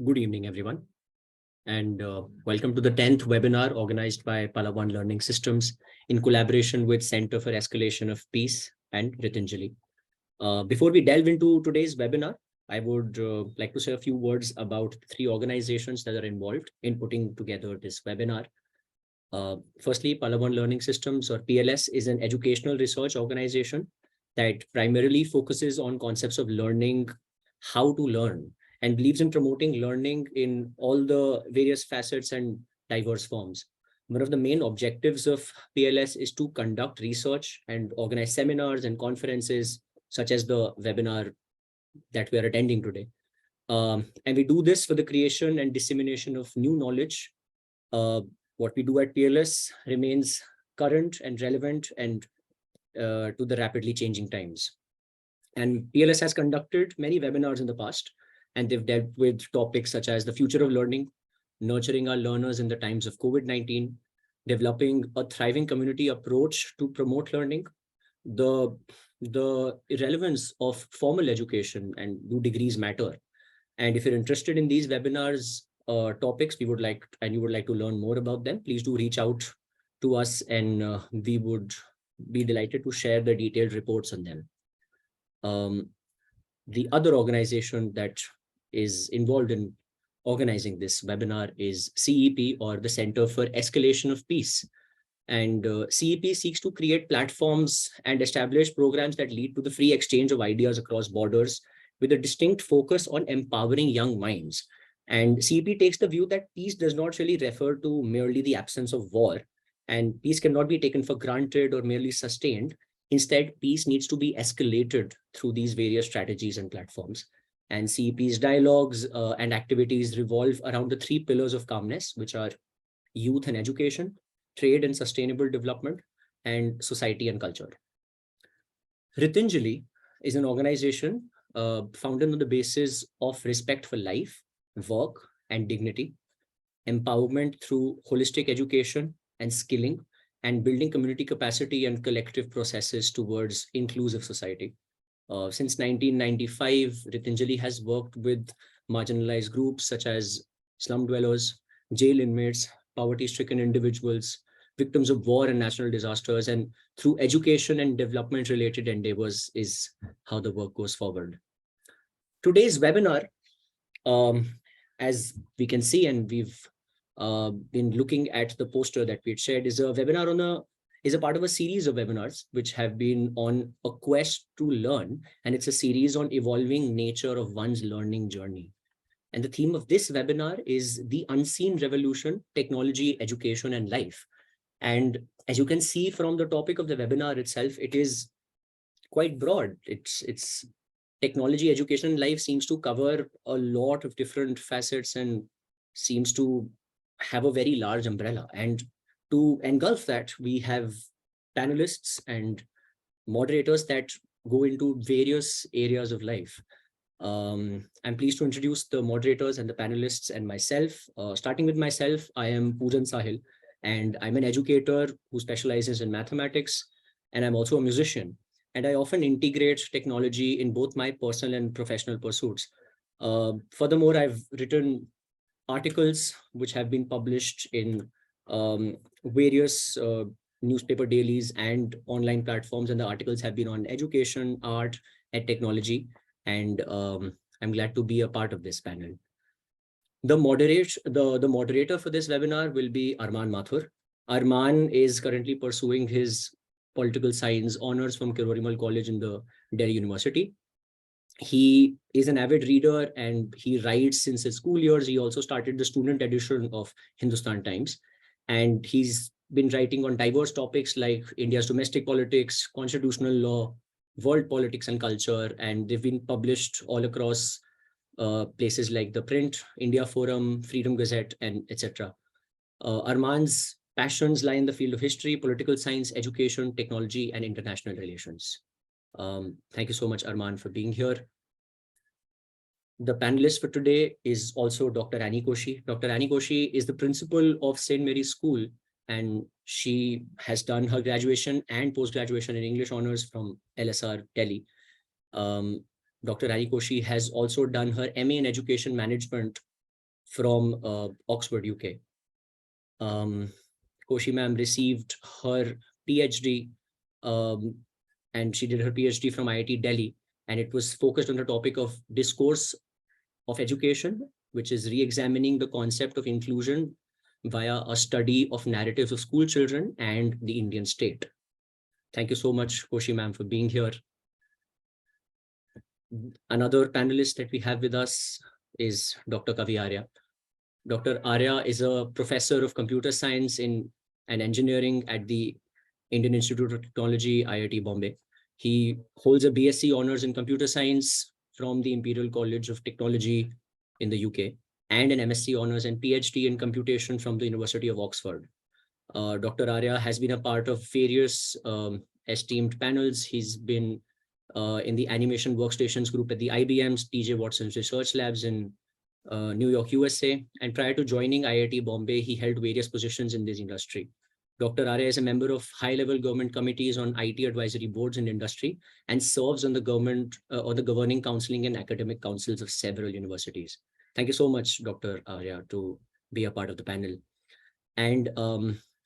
Good evening, everyone, and welcome to the 10th webinar organized by Pallavan Learning Systems in collaboration with Center for Escalation of Peace and Ritinjali. Before we delve into today's webinar, I would like to say a few words about three organizations that are involved in putting together this webinar. Firstly, Pallavan Learning Systems, or PLS, is an educational research organization that primarily focuses on concepts of learning, how to learn, and believes in promoting learning in all the various facets and diverse forms. One of the main objectives of PLS is to conduct research and organize seminars and conferences, such as the webinar that we are attending today. And we do this for the creation and dissemination of new knowledge. What we do at PLS remains current and relevant and to the rapidly changing times. And PLS has conducted many webinars in the past, and they've dealt with topics such as the future of learning, nurturing our learners in the times of COVID-19, developing a thriving community approach to promote learning, the relevance of formal education and do degrees matter. And if you're interested in these webinars topics, you would like to learn more about them, please do reach out to us, and we would be delighted to share the detailed reports on them. The other organization that is involved in organizing this webinar is CEP, or the Center for Escalation of Peace. And CEP seeks to create platforms and establish programs that lead to the free exchange of ideas across borders, with a distinct focus on empowering young minds. And CEP takes the view that peace does not really refer to merely the absence of war, and peace cannot be taken for granted or merely sustained. Instead, peace needs to be escalated through these various strategies and platforms. And CEP's dialogues and activities revolve around the three pillars of calmness, which are youth and education, trade and sustainable development, and society and culture. Ritinjali is an organization founded on the basis of respect for life, work, and dignity, empowerment through holistic education and skilling, and building community capacity and collective processes towards inclusive society. Since 1995, Ritinjali has worked with marginalized groups such as slum dwellers, jail inmates, poverty-stricken individuals, victims of war and natural disasters, and through education and development-related endeavors is how the work goes forward. Today's webinar, as we can see, and we've been looking at the poster that we had shared, is a webinar is a part of a series of webinars which have been on a quest to learn, and it's a series on evolving nature of one's learning journey. And the theme of this webinar is the unseen revolution, technology, education, and life. And as you can see from the topic of the webinar itself, it is quite broad. It's technology, education, and life seems to cover a lot of different facets and seems to have a very large umbrella. And to engulf that, we have panelists and moderators that go into various areas of life. I'm pleased to introduce the moderators and the panelists and myself. Starting with myself, I am Poojan Sahil, and I'm an educator who specializes in mathematics, and I'm also a musician. And I often integrate technology in both my personal and professional pursuits. Furthermore, I've written articles which have been published in various newspaper dailies and online platforms, and the articles have been on education, art, and technology. And I'm glad to be a part of this panel. The moderator for this webinar will be Arman Mathur. Arman is currently pursuing his political science honors from Kirorimal College in the Delhi University. He is an avid reader and he writes since his school years. He also started the student edition of Hindustan Times, and he's been writing on diverse topics like India's domestic politics, constitutional law, world politics and culture, and they've been published all across places like the Print, India Forum, Freedom Gazette, and etc. Arman's passions lie in the field of history, political science, education, technology, and international relations. Thank you so much, Arman, for being here. The panelist for today is also Dr. Annie Koshi. Dr. Annie Koshi is the principal of St. Mary's School, and she has done her graduation and post-graduation in English honors from LSR Delhi. Dr. Annie Koshi has also done her MA in Education Management from Oxford, UK. Koshi ma'am received her PhD, um, and she did her PhD from IIT Delhi, and it was focused on the topic of discourse of education, which is re-examining the concept of inclusion via a study of narratives of school children and the Indian state. Thank you so much, Koshi ma'am, for being here. Another panelist that we have with us is Dr. Kavi Arya. Dr. Arya is a professor of computer science and engineering at the Indian Institute of Technology, IIT Bombay. He holds a BSc honors in computer science from the Imperial College of Technology in the UK, and an MSc honors and PhD in computation from the University of Oxford. Dr. Arya has been a part of various esteemed panels. He's been in the animation workstations group at the IBM's TJ Watson's Research Labs in New York, USA. And prior to joining IIT Bombay, he held various positions in this industry. Dr. Arya is a member of high-level government committees on IT advisory boards in industry and serves on the government or the governing counseling and academic councils of several universities. Thank you so much, Dr. Arya, to be a part of the panel. And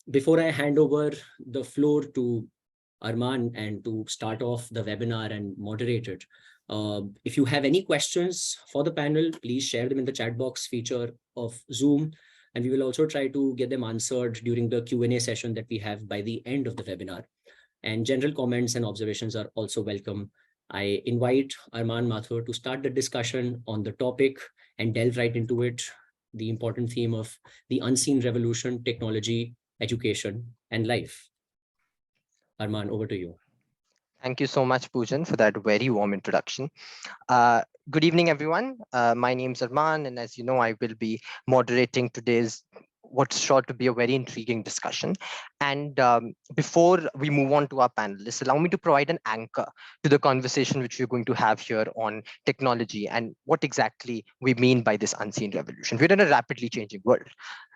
before I hand over the floor to Arman and to start off the webinar and moderate it, if you have any questions for the panel, please share them in the chat box feature of Zoom. And we will also try to get them answered during the Q&A session that we have by the end of the webinar. And general comments and observations are also welcome. I invite Arman Mathur to start the discussion on the topic and delve right into it, the important theme of the unseen revolution, technology, education, and life. Arman, over to you. Thank you so much, Poojan, for that very warm introduction. Good evening, everyone. My name is Arman, and as you know, I will be moderating today's what's sure to be a very intriguing discussion. And before we move on to our panelists, allow me to provide an anchor to the conversation which we're going to have here on technology and what exactly we mean by this unseen revolution. We're in a rapidly changing world.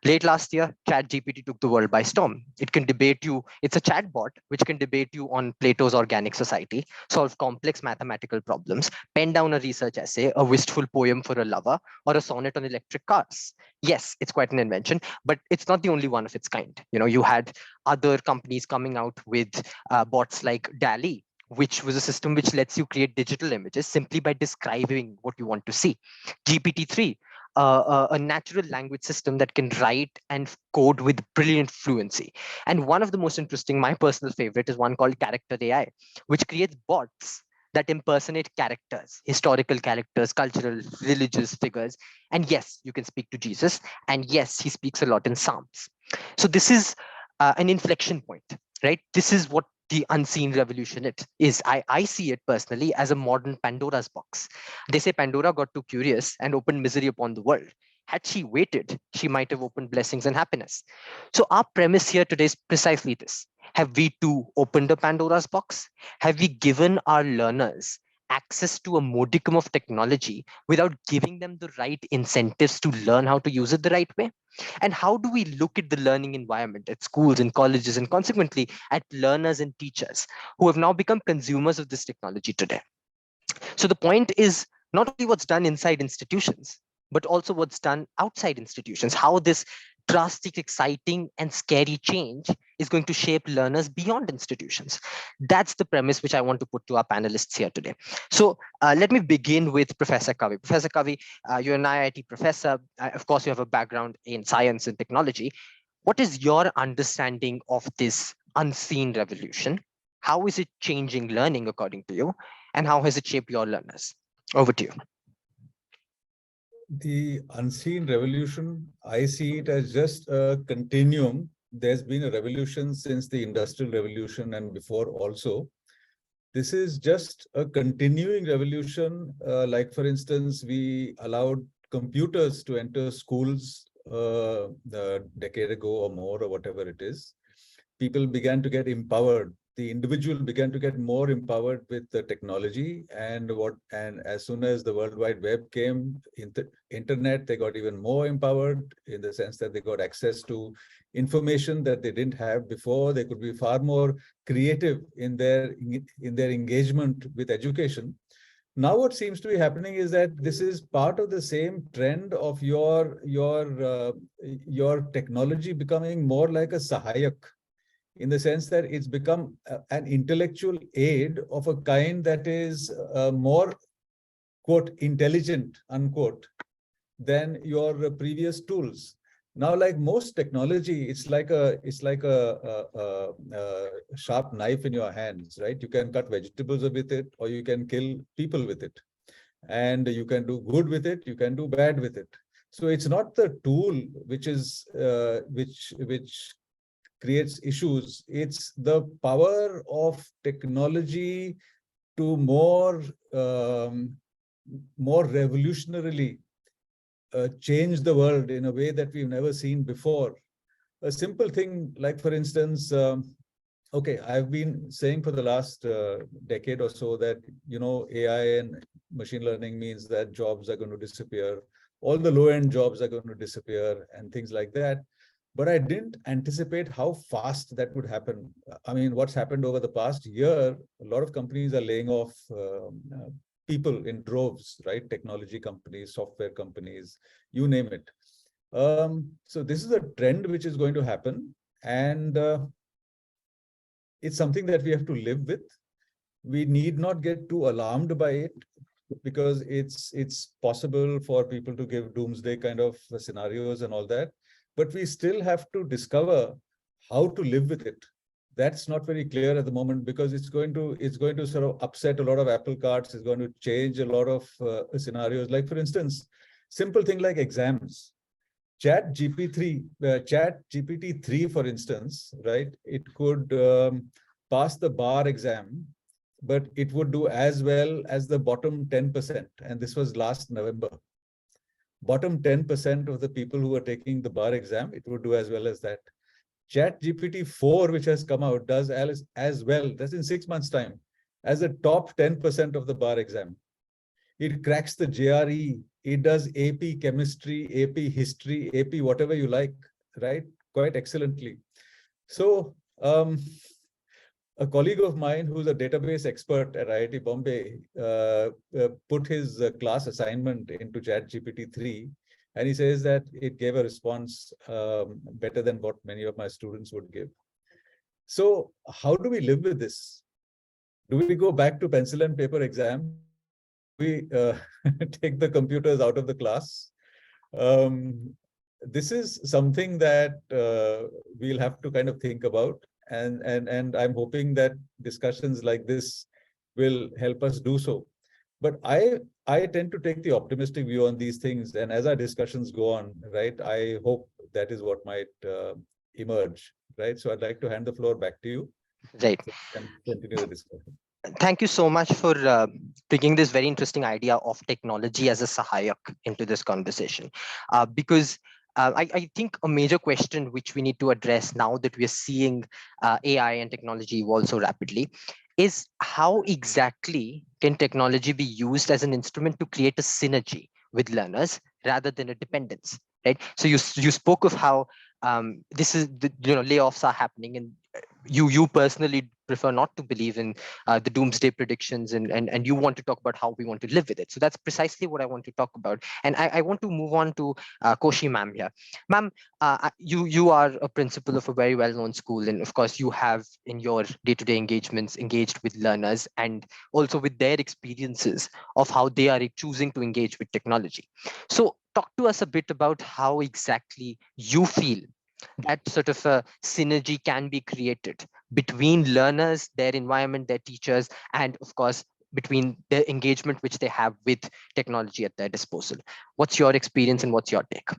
Late last year, ChatGPT took the world by storm. It can debate you. It's a chatbot which can debate you on Plato's organic society, solve complex mathematical problems, pen down a research essay, a wistful poem for a lover, or a sonnet on electric cars. Yes, it's quite an invention, but it's not the only one of its kind. You know, you had other companies coming out with bots like DALL-E, which was a system which lets you create digital images simply by describing what you want to see. GPT-3, a natural language system that can write and code with brilliant fluency. And one of the most interesting, my personal favorite, is one called Character AI, which creates bots that impersonate characters, historical characters, cultural, religious figures. And yes, you can speak to Jesus. And yes, he speaks a lot in Psalms. So this is an inflection point, right? This is what the unseen revolution is. I see it personally as a modern Pandora's box. They say Pandora got too curious and opened misery upon the world. Had she waited, she might have opened blessings and happiness. So our premise here today is precisely this. Have we too opened a Pandora's box? Have we given our learners access to a modicum of technology without giving them the right incentives to learn how to use it the right way? And how do we look at the learning environment at schools and colleges, and consequently at learners and teachers who have now become consumers of this technology today? So the point is not only what's done inside institutions, but also what's done outside institutions, how this drastic, exciting, and scary change is going to shape learners beyond institutions. That's the premise which I want to put to our panelists here today. So let me begin with Professor Kavi. Professor Kavi, you're an IIT professor. Of course, you have a background in science and technology. What is your understanding of this unseen revolution? How is it changing learning according to you? And how has it shaped your learners? Over to you. The unseen revolution, I see it as just a continuum. There's been a revolution since the Industrial Revolution and before also. This is just a continuing revolution. Like, for instance, we allowed computers to enter schools a decade ago or more, or whatever it is. People began to get empowered. The individual began to get more empowered with the technology, and as soon as the World Wide Web came, internet, they got even more empowered in the sense that they got access to information that they didn't have before. They could be far more creative in their engagement with education. Now what seems to be happening is that this is part of the same trend of your technology becoming more like a sahayak, in the sense that it's become an intellectual aid of a kind that is more, quote, intelligent, unquote, than your previous tools. Now, like most technology, it's like a sharp knife in your hands, right? You can cut vegetables with it, or you can kill people with it. And you can do good with it, you can do bad with it. So it's not the tool which is which creates issues. It's the power of technology to more revolutionarily change the world in a way that we've never seen before. A simple thing, like for instance, okay, I've been saying for the last decade or so that, AI and machine learning means that jobs are going to disappear. All the low-end jobs are going to disappear and things like that. But I didn't anticipate how fast that would happen. I mean, what's happened over the past year, a lot of companies are laying off people in droves, right? Technology companies, software companies, you name it. So this is a trend which is going to happen. And it's something that we have to live with. We need not get too alarmed by it, because it's possible for people to give doomsday kind of scenarios and all that. But we still have to discover how to live with it. That's not very clear at the moment, because it's going to sort of upset a lot of apple carts. It's going to change a lot of scenarios. Like, for instance, simple thing like exams. Chat GPT-3, for instance, right? It could pass the bar exam, but it would do as well as the bottom 10%. And this was last November. Bottom 10% of the people who are taking the bar exam, it would do as well as that. Chat GPT-4, which has come out, does as well, that's in 6 months' time, as the top 10% of the bar exam. It cracks the JRE. It does AP chemistry, AP history, AP whatever you like, right? Quite excellently. So a colleague of mine who's a database expert at IIT Bombay put his class assignment into ChatGPT-3, and he says that it gave a response better than what many of my students would give. So how do we live with this? Do we go back to pencil and paper exams? We take the computers out of the class? This is something that we'll have to kind of think about. And I'm hoping that discussions like this will help us do so. But I tend to take the optimistic view on these things. And as our discussions go on, right, I hope that is what might emerge, right? So I'd like to hand the floor back to you. Right. So we can continue the discussion. Thank you so much for bringing this very interesting idea of technology as a sahayak into this conversation, because I think a major question which we need to address now that we are seeing AI and technology evolve so rapidly is how exactly can technology be used as an instrument to create a synergy with learners rather than a dependence, right? So you spoke of how this is the, layoffs are happening, and you personally prefer not to believe in the doomsday predictions, and you want to talk about how we want to live with it. So that's precisely what I want to talk about. And I want to move on to Koshi ma'am here. Ma'am, you are a principal of a very well-known school, and of course you have in your day-to-day engagements engaged with learners and also with their experiences of how they are choosing to engage with technology. So talk to us a bit about how exactly you feel that sort of a synergy can be created between learners, their environment, their teachers, and of course, between the engagement which they have with technology at their disposal. What's your experience and what's your take?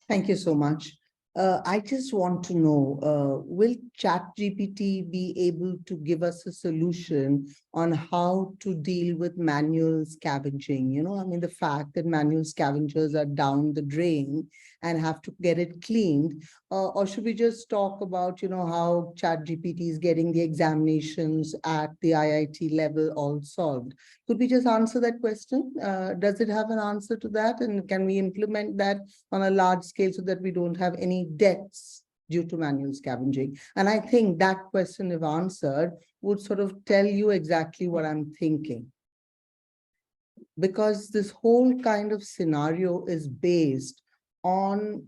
Thank you so much. I just want to know, will ChatGPT be able to give us a solution on how to deal with manual scavenging? I mean, the fact that manual scavengers are down the drain and have to get it cleaned, or should we just talk about, how ChatGPT is getting the examinations at the IIT level all solved? Could we just answer that question? Does it have an answer to that? And can we implement that on a large scale so that we don't have any deaths due to manual scavenging? And I think that question, if answered, would sort of tell you exactly what I'm thinking. because this whole kind of scenario is based on,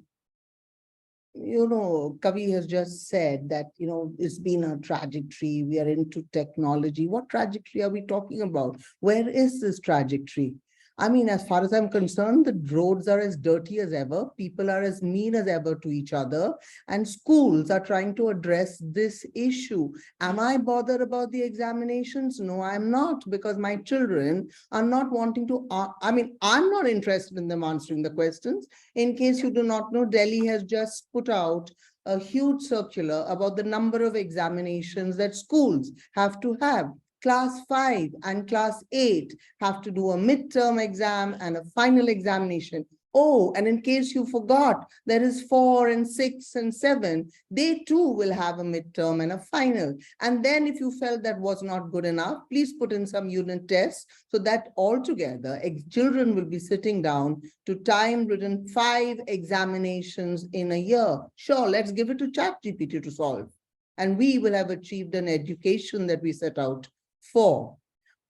Kavi has just said that, it's been a trajectory. We are into technology. What trajectory are we talking about? Where is this trajectory? I mean, as far as I'm concerned, the roads are as dirty as ever. People are as mean as ever to each other. And schools are trying to address this issue. Am I bothered about the examinations? No, I'm not, because my children are not wanting to, I'm not interested in them answering the questions. In case you do not know, Delhi has just put out a huge circular about the number of examinations that schools have to have. Class 5 and class 8 have to do a midterm exam and a final examination. Oh, and in case you forgot, there is 4 and 6 and 7. They too will have a midterm and a final. And then if you felt that was not good enough, please put in some unit tests so that altogether children will be sitting down to time written 5 examinations in a year. Sure, let's give it to ChatGPT to solve. And we will have achieved an education that we set out for.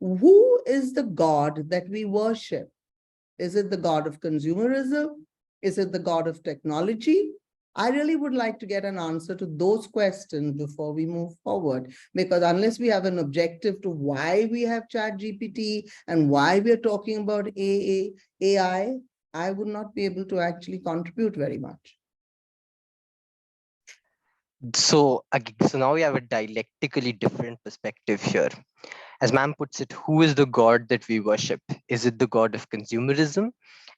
Who is the God that we worship? Is it the God of consumerism? Is it the God of technology? I really would like to get an answer to those questions before we move forward, because unless we have an objective to why we have ChatGPT and why we are talking about AI, I would not be able to actually contribute very much. So now we have a dialectically different perspective here. As ma'am puts it, who is the God that we worship? Is it the God of consumerism?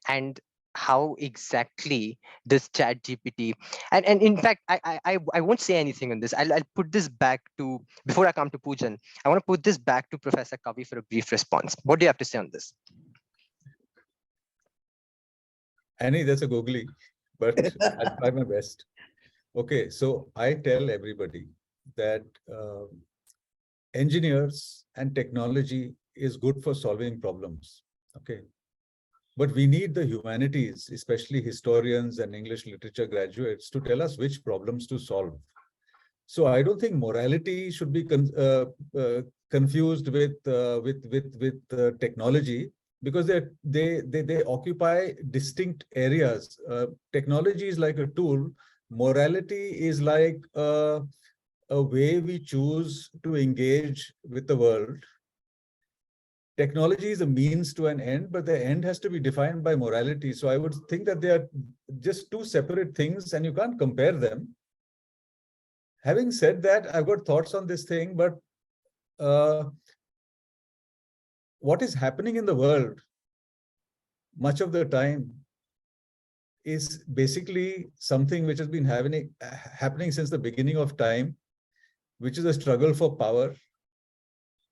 And how exactly does ChatGPT, and in fact, I won't say anything on this. I'll put this back to, before I come to Poojan, I want to put this back to Professor Kavi for a brief response. What do you have to say on this? Annie, that's a googly, but I'll try my best. Okay, so I tell everybody that engineers and technology is good for solving problems. Okay. But we need the humanities, especially historians and English literature graduates, to tell us which problems to solve. So I don't think morality should be confused with technology, because they occupy distinct areas. Technology is like a tool. Morality is like a way we choose to engage with the world. Technology is a means to an end, but the end has to be defined by morality. So I would think that they are just two separate things and you can't compare them. Having said that, I've got thoughts on this thing, but what is happening in the world much of the time is basically something which has been happening since the beginning of time, which is a struggle for power.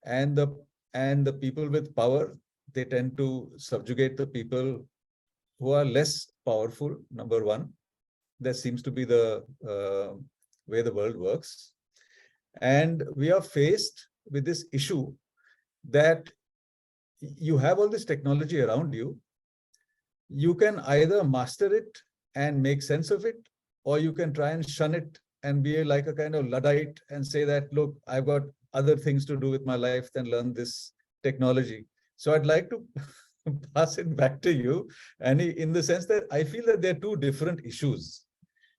And the people with power, they tend to subjugate the people who are less powerful, number one. That seems to be the way the world works. And we are faced with this issue that you have all this technology around you. You can either master it and make sense of it, or you can try and shun it and be like a kind of Luddite and say that, look, I've got other things to do with my life than learn this technology. So I'd like to pass it back to you, Annie, in the sense that I feel that they're two different issues.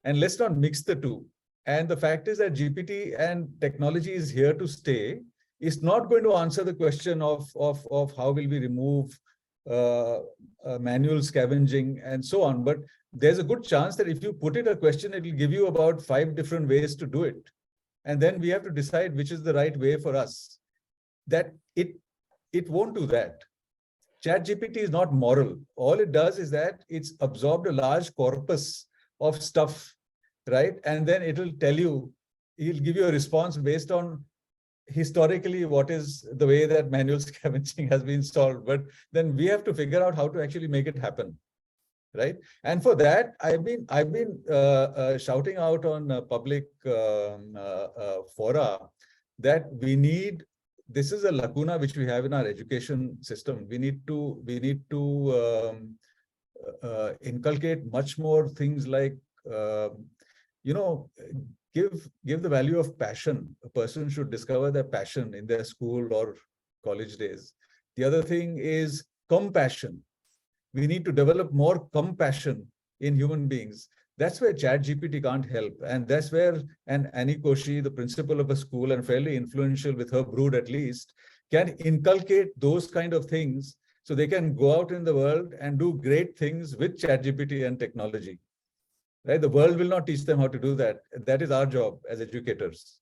And let's not mix the two. And the fact is that GPT and technology is here to stay. It's not going to answer the question of how will we remove manual scavenging and so on. But there's a good chance that if you put it a question, it will give you about 5 different ways to do it. And then we have to decide which is the right way for us. That it won't do that. ChatGPT is not moral. All it does is that it's absorbed a large corpus of stuff, right? And then it'll tell you, it'll give you a response based on historically what is the way that manual scavenging has been solved. But then we have to figure out how to actually make it happen, right? And for that, I've been shouting out on public fora that we need. This is a lacuna which we have in our education system. We need to inculcate much more things like give the value of passion. A person should discover their passion in their school or college days. The other thing is compassion. We need to develop more compassion in human beings. That's where ChatGPT can't help. And that's where Annie Koshi, the principal of a school and fairly influential with her brood at least, can inculcate those kind of things so they can go out in the world and do great things with ChatGPT and technology. Right? The world will not teach them how to do that. That is our job as educators.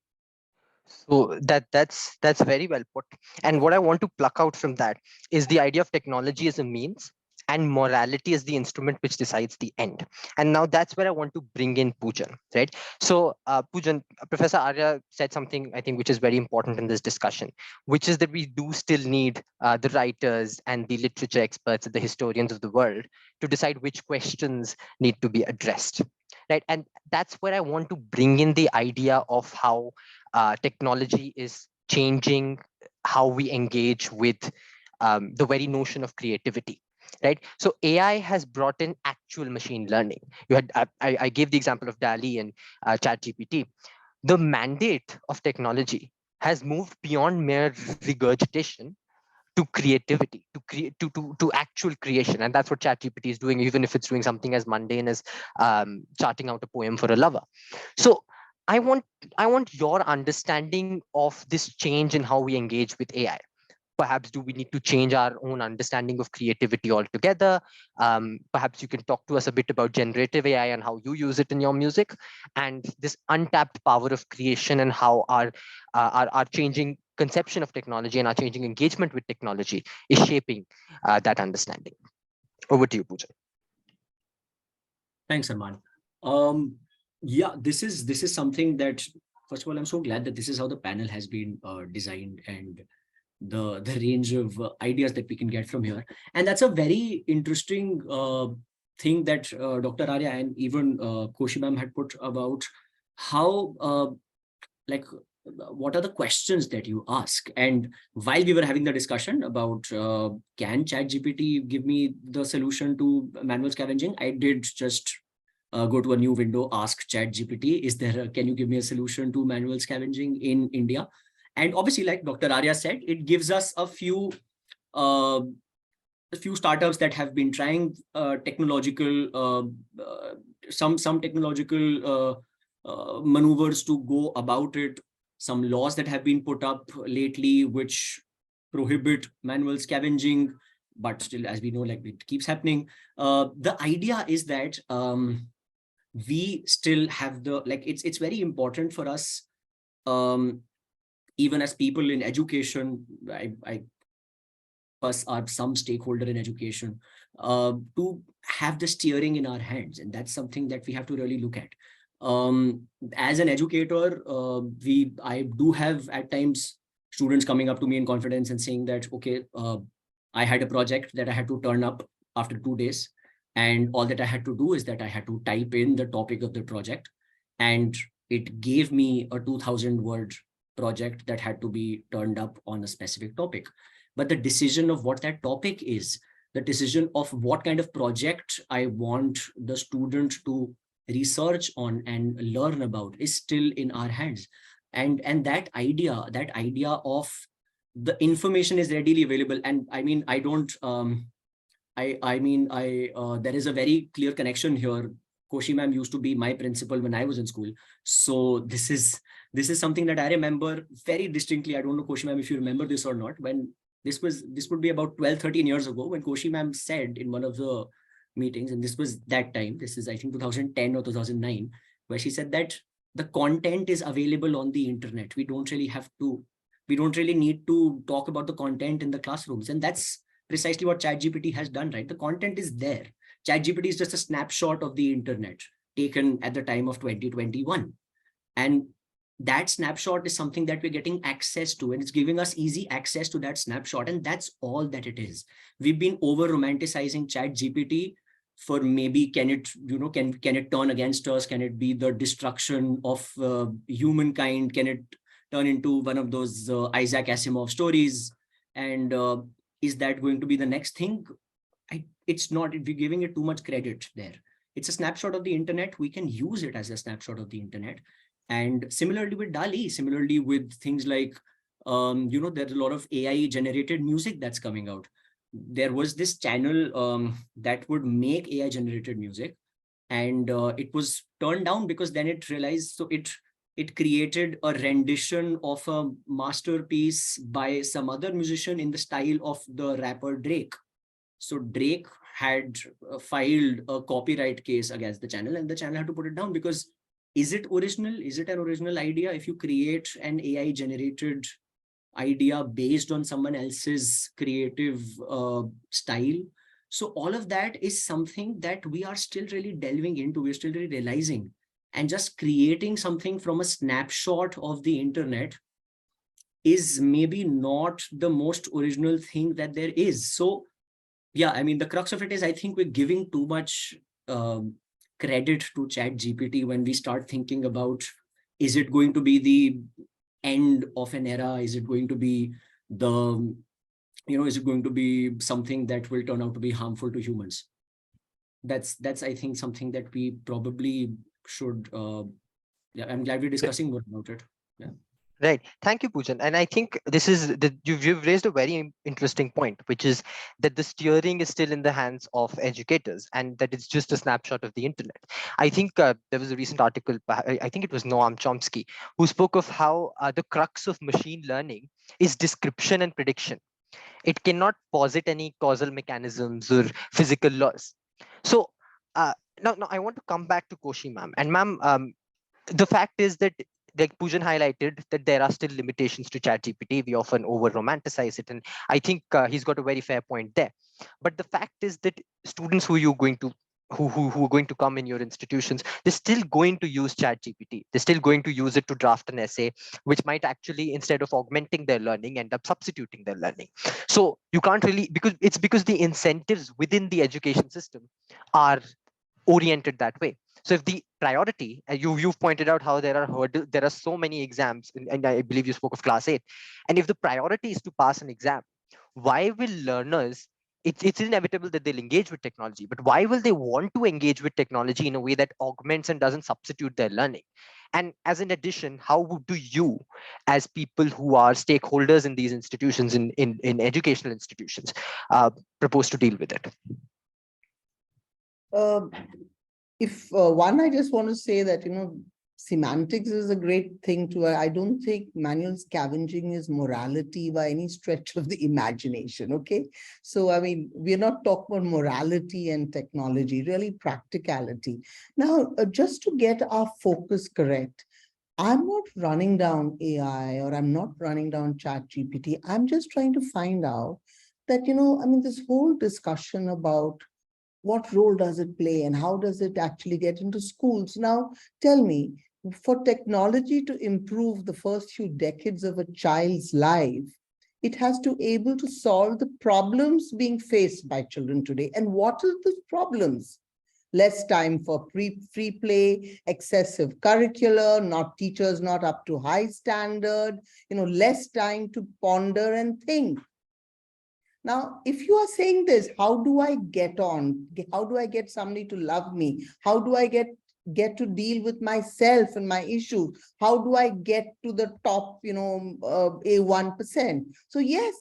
So that's very well put. And what I want to pluck out from that is the idea of technology as a means and morality is the instrument which decides the end. And now that's where I want to bring in Poojan, right? So Poojan, Professor Arya said something I think which is very important in this discussion, which is that we do still need the writers and the literature experts and the historians of the world to decide which questions need to be addressed, right? And that's where I want to bring in the idea of how technology is changing how we engage with the very notion of creativity, right? So AI has brought in actual machine learning. You had I gave the example of DALI and ChatGPT. The mandate of technology has moved beyond mere regurgitation to creativity, to create, to actual creation, and that's what ChatGPT is doing, even if it's doing something as mundane as charting out a poem for a lover. So I want your understanding of this change in how we engage with AI. Perhaps do we need to change our own understanding of creativity altogether? Perhaps you can talk to us a bit about generative AI and how you use it in your music, and this untapped power of creation and how our changing conception of technology and our changing engagement with technology is shaping that understanding. Over to you, Pooja. Thanks, Arman. Yeah, this is something that, first of all, I'm so glad that this is how the panel has been designed, and the range of ideas that we can get from here. And that's a very interesting thing that Dr. Arya and even Koshi ma'am had put about how what are the questions that you ask. And while we were having the discussion about can ChatGPT give me the solution to manual scavenging, I did just go to a new window, ask ChatGPT, can you give me a solution to manual scavenging in India? And obviously, like Dr. Arya said, it gives us a few startups that have been trying some technological maneuvers to go about it. Some laws that have been put up lately which prohibit manual scavenging, but still, as we know, like it keeps happening. The idea is that we still have it's very important for us, even as people in education, us are some stakeholder in education, to have the steering in our hands. And that's something that we have to really look at. As an educator, I do have at times students coming up to me in confidence and saying that, okay, I had a project that I had to turn up after 2 days. And all that I had to do is that I had to type in the topic of the project. And it gave me a 2,000-word project that had to be turned up on a specific topic. But the decision of what that topic is, the decision of what kind of project I want the student to research on and learn about is still in our hands. And that idea of the information is readily available. And I mean, I don't, there is a very clear connection here. Koshi ma'am used to be my principal when I was in school. So this is something that I remember very distinctly. I don't know, Koshi ma'am, if you remember this or not, when this would be about 12-13 years ago, when Koshi ma'am said in one of the meetings, and this was that time, this is I think 2010 or 2009, where she said that the content is available on the internet. We don't really need to talk about the content in the classrooms. And that's precisely what ChatGPT has done, right? The content is there. ChatGPT is just a snapshot of the internet taken at the time of 2021. And that snapshot is something that we're getting access to, and it's giving us easy access to that snapshot. And that's all that it is. We've been over romanticizing ChatGPT for maybe, can it turn against us? Can it be the destruction of humankind? Can it turn into one of those Isaac Asimov stories? And is that going to be the next thing? It's not. If we're giving it too much credit there. It's a snapshot of the internet. We can use it as a snapshot of the internet. And similarly with DALI, similarly with things like, there's a lot of AI generated music that's coming out. there was this channel that would make AI generated music, and it was turned down because then it realized, so it created a rendition of a masterpiece by some other musician in the style of the rapper Drake. So Drake had filed a copyright case against the channel, and the channel had to put it down because is it original? Is it an original idea if you create an AI generated idea based on someone else's creative style? So all of that is something that we are still really delving into. We're still really realizing, and just creating something from a snapshot of the internet is maybe not the most original thing that there is. So yeah, I mean, the crux of it is, I think we're giving too much credit to Chat GPT when we start thinking about, is it going to be the end of an era? Is it going to be the, is it going to be something that will turn out to be harmful to humans? That's I think something that we probably should, yeah, I'm glad we're discussing more about it. Yeah. Right. Thank you, Poojan. And I think this is you've raised a very interesting point, which is that the steering is still in the hands of educators and that it's just a snapshot of the internet. I think there was a recent article, I think it was Noam Chomsky, who spoke of how the crux of machine learning is description and prediction. It cannot posit any causal mechanisms or physical laws. So now I want to come back to Koshi ma'am. And ma'am, the fact is that, like Poojan highlighted, that there are still limitations to ChatGPT. We often over romanticize it, and I think he's got a very fair point there. But the fact is that students who you're going to who are going to come in your institutions, they're still going to use ChatGPT. They're still going to use it to draft an essay, which might actually, instead of augmenting their learning, end up substituting their learning. So you can't really, because the incentives within the education system are oriented that way. So if the priority, you've pointed out how there are so many exams, and I believe you spoke of class 8, and if the priority is to pass an exam, why will learners, it's inevitable that they'll engage with technology, but why will they want to engage with technology in a way that augments and doesn't substitute their learning? And as an addition, how do you, as people who are stakeholders in these institutions, in educational institutions, propose to deal with it? I just want to say that, semantics is a great thing to, I don't think manual scavenging is morality by any stretch of the imagination, okay? So, I mean, we're not talking about morality and technology, really practicality. Now, just to get our focus correct, I'm not running down AI or I'm not running down ChatGPT. I'm just trying to find out that, this whole discussion about what role does it play and how does it actually get into schools? Now, tell me, for technology to improve the first few decades of a child's life, it has to be able to solve the problems being faced by children today. And what are those problems? Less time for free play, excessive curricular, teachers not up to high standard, less time to ponder and think. Now, if you are saying this, how do I get on? How do I get somebody to love me? How do I get to deal with myself and my issues? How do I get to the top, a 1%? So yes,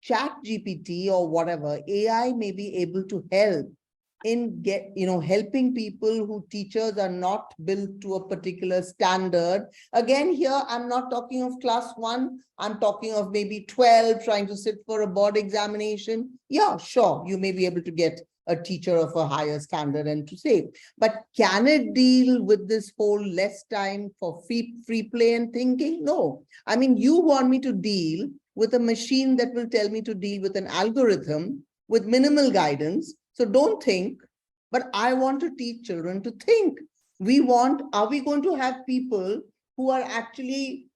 ChatGPT or whatever, AI may be able to help in helping people who teachers are not built to a particular standard. Again, here, I'm not talking of class 1. I'm talking of maybe 12 trying to sit for a board examination. Yeah, sure, you may be able to get a teacher of a higher standard and to say, but can it deal with this whole less time for free play and thinking? No. I mean, you want me to deal with a machine that will tell me to deal with an algorithm with minimal guidance. So don't think, but I want to teach children to think. Are we going to have people who are actually,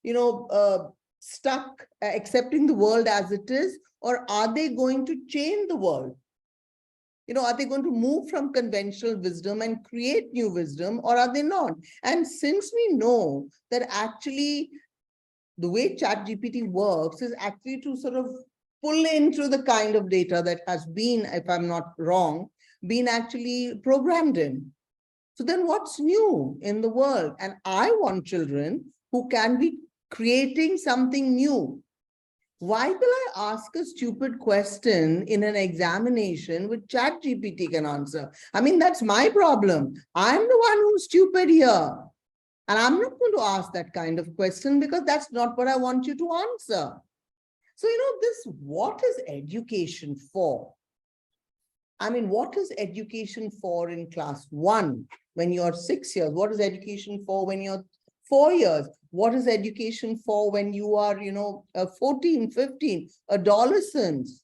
stuck accepting the world as it is, or are they going to change the world? Are they going to move from conventional wisdom and create new wisdom, or are they not? And since we know that actually the way ChatGPT works is actually to sort of pull in through the kind of data that has been, if I'm not wrong, been actually programmed in. So then what's new in the world? And I want children who can be creating something new. Why will I ask a stupid question in an examination which ChatGPT can answer? I mean, that's my problem. I'm the one who's stupid here. And I'm not going to ask that kind of question because that's not what I want you to answer. So, what is education for? I mean, what is education for in class 1 when you're 6 years? What is education for when you're 4 years? What is education for when you are, 14, 15, adolescents?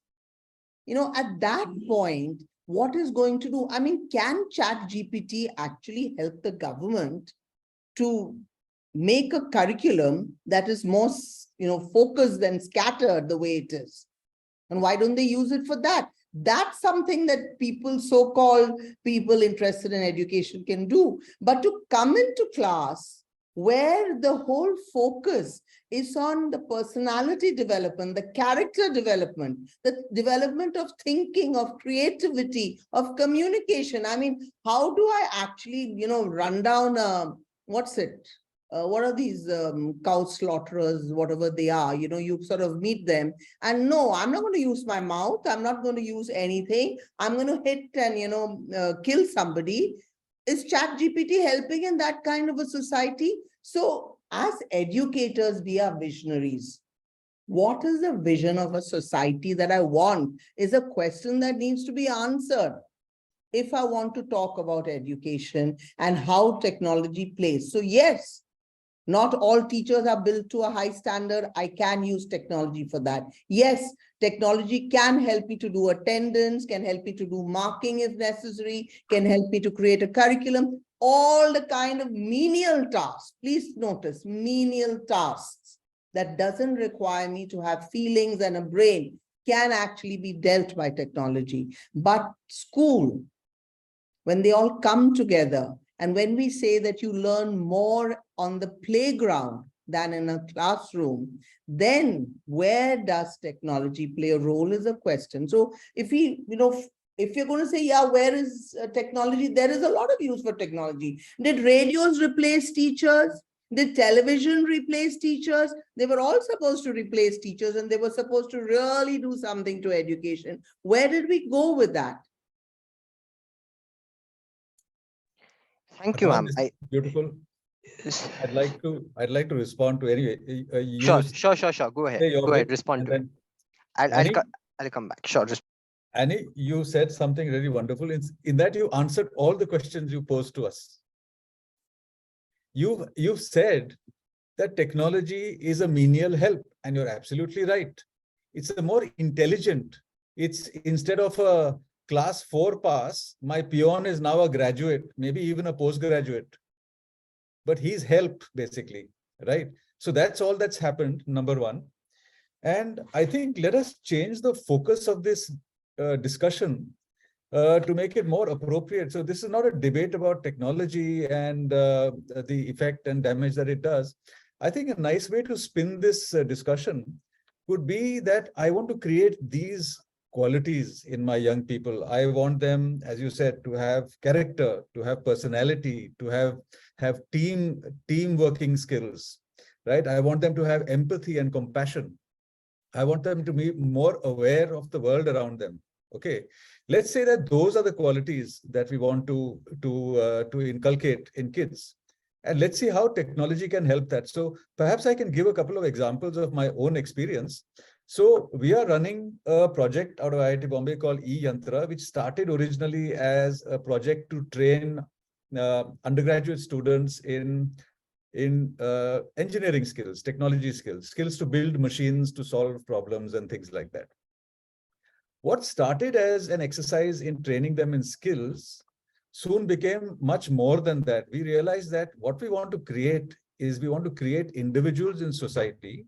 At that point, what is going to do? I mean, can ChatGPT actually help the government to make a curriculum that is more, focused and scattered the way it is? And why don't they use it for that? That's something that people, so-called people interested in education, can do. But to come into class where the whole focus is on the personality development, the character development, the development of thinking, of creativity, of communication. I mean, how do I actually, run down, what's it? What are these cow slaughterers, whatever they are, you sort of meet them and no, I'm not going to use my mouth. I'm not going to use anything. I'm going to hit and, kill somebody. Is ChatGPT helping in that kind of a society? So as educators, we are visionaries. What is the vision of a society that I want is a question that needs to be answered if I want to talk about education and how technology plays. So yes, not all teachers are built to a high standard. I can use technology for that. Yes, technology can help me to do attendance, can help me to do marking if necessary, can help me to create a curriculum, all the kind of menial tasks. Please notice, menial tasks that doesn't require me to have feelings and a brain can actually be dealt by technology. But school, when they all come together, and when we say that you learn more on the playground than in a classroom, then where does technology play a role is a question. So if if you're going to say, yeah, where is technology? There is a lot of use for technology. Did radios replace teachers? Did television replace teachers? They were all supposed to replace teachers and they were supposed to really do something to education. Where did we go with that? Thank you, ma'am. Beautiful. I'd like to respond to anyway. Sure. Go ahead. Go ahead. Respond to it. I'll come back. Sure. Annie, you said something really wonderful. In that you answered all the questions you posed to us. You've said that technology is a menial help, and you're absolutely right. It's a more intelligent. It's instead of a class 4 pass, my peon is now a graduate, maybe even a postgraduate. But he's helped basically, right? So that's all that's happened, number one. And I think let us change the focus of this discussion to make it more appropriate. So this is not a debate about technology and the effect and damage that it does. I think a nice way to spin this discussion could be that I want to create these qualities in my young people. I want them, as you said, to have character, to have personality, to have team working skills, right? I want them to have empathy and compassion. I want them to be more aware of the world around them. Okay, let's say that those are the qualities that we want to inculcate in kids. And let's see how technology can help that. So perhaps I can give a couple of examples of my own experience. So we are running a project out of IIT Bombay called E-Yantra, which started originally as a project to train undergraduate students in engineering skills, technology skills to build machines, to solve problems and things like that. What started as an exercise in training them in skills soon became much more than that. We realized that what we want to create is we want to create individuals in society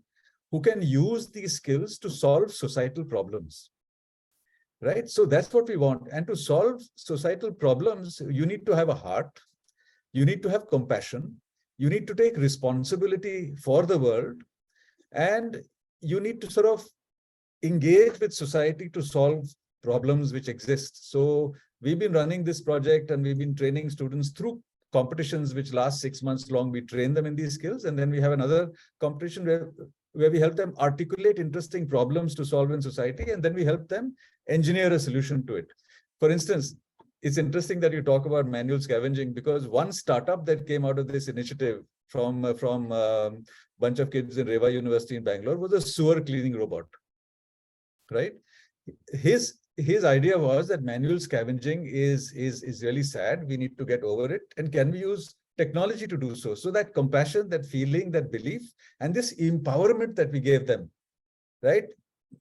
who can use these skills to solve societal problems, right? So that's what we want. And to solve societal problems, you need to have a heart, you need to have compassion, you need to take responsibility for the world, and you need to sort of engage with society to solve problems which exist. So we've been running this project and we've been training students through competitions which last 6 months long. We train them in these skills, and then we have another competition where we help them articulate interesting problems to solve in society, and then we help them engineer a solution to it. For instance, it's interesting that you talk about manual scavenging, because one startup that came out of this initiative from bunch of kids in Reva University in Bangalore was a sewer cleaning robot, right? His idea was that manual scavenging is really sad. We need to get over it. And can we use technology to do so? So that compassion, that feeling, that belief, and this empowerment that we gave them, right,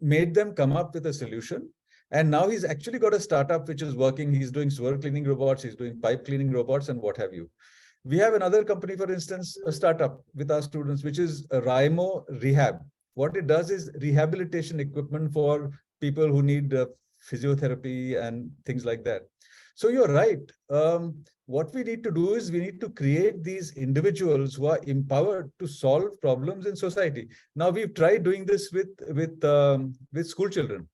made them come up with a solution. And now he's actually got a startup which is working. He's doing sewer cleaning robots, he's doing pipe cleaning robots, and what have you. We have another company, for instance, a startup with our students, which is Raimo Rehab. What it does is rehabilitation equipment for people who need physiotherapy and things like that. So you're right. What we need to do is we need to create these individuals who are empowered to solve problems in society. Now, we've tried doing this with school children,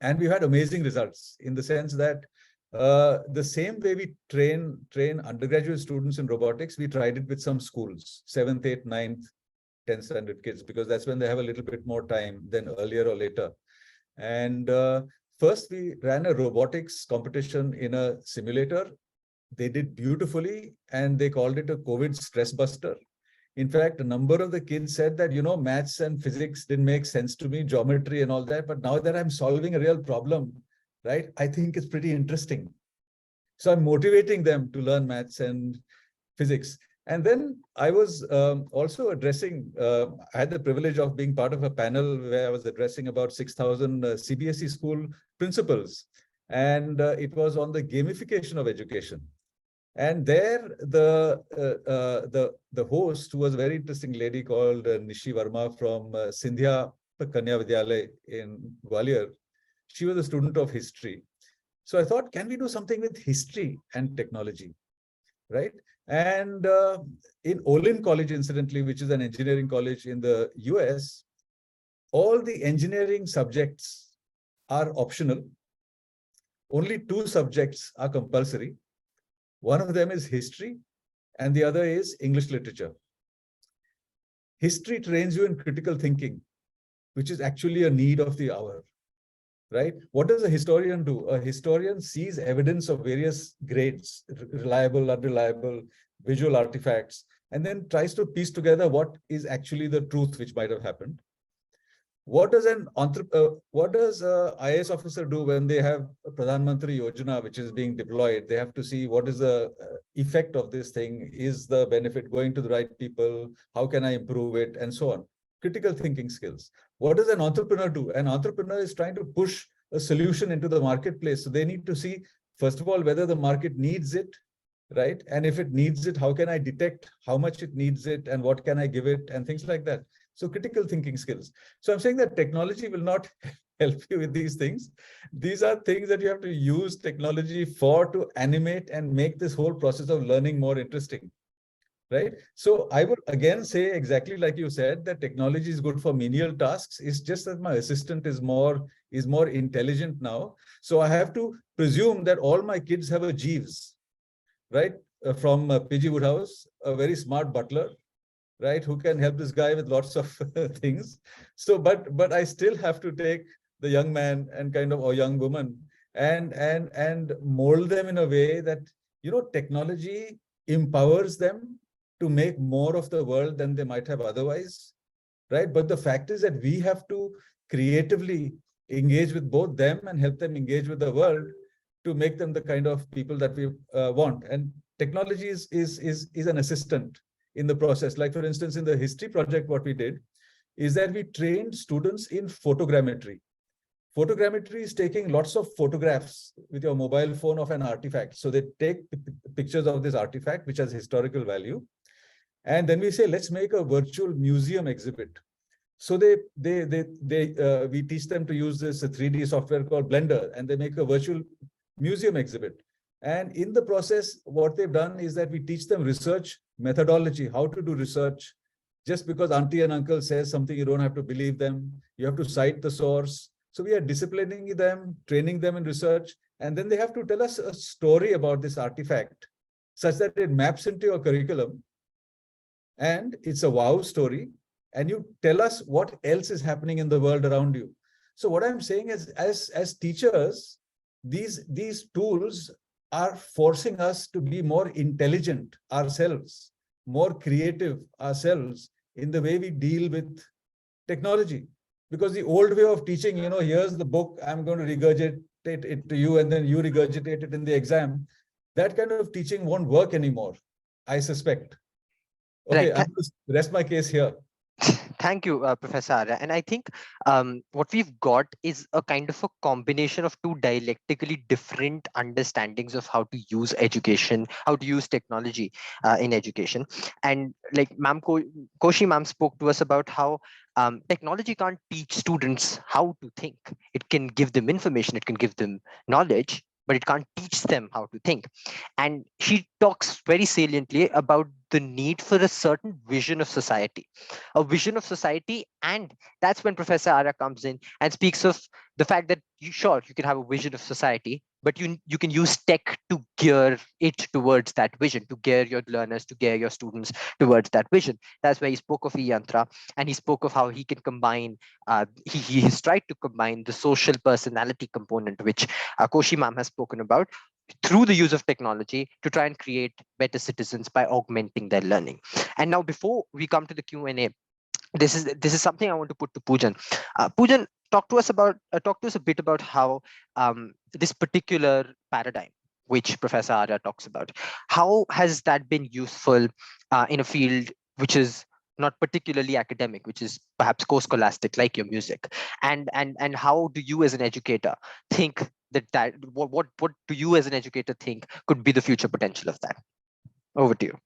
and we've had amazing results in the sense that the same way we train undergraduate students in robotics, we tried it with some schools, 7th, 8th, 9th, 10th standard kids, because that's when they have a little bit more time than earlier or later. And first, we ran a robotics competition in a simulator. They did beautifully, and they called it a COVID stress buster. In fact, a number of the kids said that, maths and physics didn't make sense to me, geometry and all that. But now that I'm solving a real problem, right, I think it's pretty interesting. So I'm motivating them to learn maths and physics. And then I was also addressing, I had the privilege of being part of a panel where I was addressing about 6,000 CBSE school principals. And it was on the gamification of education. And there, the host, who was a very interesting lady called Nishi Verma from Sindhya Kanya Vidyalaya in Gwalior, she was a student of history. So I thought, can we do something with history and technology, right? And in Olin College, incidentally, which is an engineering college in the US, all the engineering subjects are optional. Only 2 subjects are compulsory. One of them is history, and the other is English literature. History trains you in critical thinking, which is actually a need of the hour, right? What does a historian do? A historian sees evidence of various grades, reliable, unreliable, visual artifacts, and then tries to piece together what is actually the truth which might have happened. What does an IAS officer do when they have a Pradhan Mantri Yojana which is being deployed? They have to see what is the effect of this thing. Is the benefit going to the right people? How can I improve it? And so on. Critical thinking skills. What does an entrepreneur do? An entrepreneur is trying to push a solution into the marketplace. So they need to see, first of all, whether the market needs it, right? And if it needs it, how can I detect how much it needs it and what can I give it and things like that. So critical thinking skills. So I'm saying that technology will not help you with these things. These are things that you have to use technology for to animate and make this whole process of learning more interesting, right? So I would again say exactly like you said, that technology is good for menial tasks. It's just that my assistant is more intelligent now. So I have to presume that all my kids have a Jeeves, right? From PG Woodhouse, a very smart butler, right, who can help this guy with lots of things. So, but I still have to take the young man and kind of, or young woman, and mold them in a way that, technology empowers them to make more of the world than they might have otherwise, right? But the fact is that we have to creatively engage with both them and help them engage with the world to make them the kind of people that we want. And technology is an assistant in the process. Like, for instance, in the history project, what we did is that we trained students in photogrammetry. Photogrammetry is taking lots of photographs with your mobile phone of an artifact. So they take pictures of this artifact, which has historical value. And then we say, let's make a virtual museum exhibit. So we teach them to use this 3D software called Blender, and they make a virtual museum exhibit. And in the process, what they've done is that we teach them research methodology, how to do research. Just because auntie and uncle says something, you don't have to believe them. You have to cite the source. So we are disciplining them, training them in research, and then they have to tell us a story about this artifact such that it maps into your curriculum. And it's a wow story. and you tell us what else is happening in the world around you. So what I'm saying is, as teachers, these tools are forcing us to be more intelligent ourselves, more creative ourselves in the way we deal with technology. Because the old way of teaching, here's the book, I'm going to regurgitate it to you, and then you regurgitate it in the exam. That kind of teaching won't work anymore, I suspect. Okay, Right. I'm going to rest my case here. Thank you, Professor Arya. And I think what we've got is a kind of a combination of two dialectically different understandings of how to use education, how to use technology in education. And like Koshi ma'am spoke to us about how technology can't teach students how to think. It can give them information, it can give them knowledge, but it can't teach them how to think. And she talks very saliently about the need for a certain vision of society, and that's when Professor Ara comes in and speaks of the fact that you can have a vision of society, but you can use tech to gear it towards that vision, to gear your learners, to gear your students towards that vision. That's where he spoke of e-yantra, and he spoke of how he can combine, he has tried to combine the social personality component, which Koshi ma'am has spoken about, through the use of technology to try and create better citizens by augmenting their learning. And now, before we come to the Q&A, this is something I want to put to Poojan. Poojan, talk to us a bit about how this particular paradigm, which Professor Arya talks about, how has that been useful in a field which is not particularly academic, which is perhaps co-scholastic, like your music, and how do you as an educator think that what do you as an educator think could be the future potential of that? Over to you.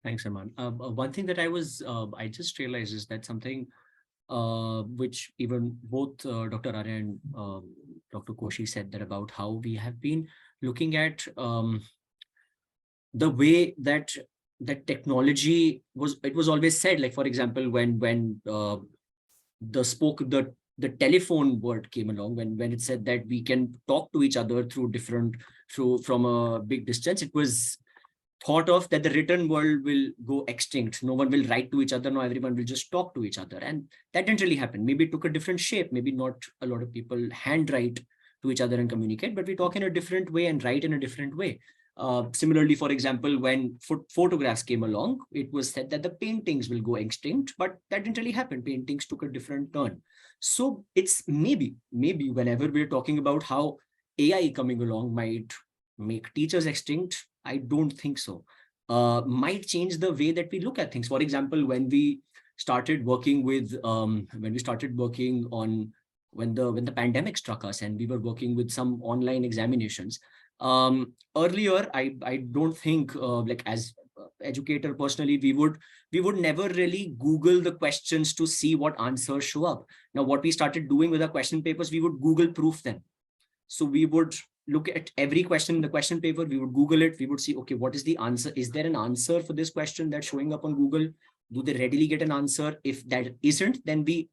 Thanks, Arman. One thing that I just realized is that something which even both Dr. Arya and Dr. Koshi said, that about how we have been looking at the way that technology was always said, like, for example, when the telephone word came along, when it said that we can talk to each other from a big distance, it was thought of that the written world will go extinct. No one will write to each other. Now everyone will just talk to each other. And that didn't really happen. Maybe it took a different shape. Maybe not a lot of people handwrite to each other and communicate, but we talk in a different way and write in a different way. Similarly, for example, when photographs came along, it was said that the paintings will go extinct, but that didn't really happen. Paintings took a different turn. So it's maybe whenever we're talking about how AI coming along might make teachers extinct, I don't think so. Might change the way that we look at things. For example, when we started working on when the pandemic struck us and we were working with some online examinations. Earlier, I don't think like as educator personally, we would never really Google the questions to see what answers show up. Now, what we started doing with our question papers, we would Google proof them. So we would look at every question in the question paper, we would Google it, we would see, okay, what is the answer? Is there an answer for this question that's showing up on Google? Do they readily get an answer? If that isn't, then we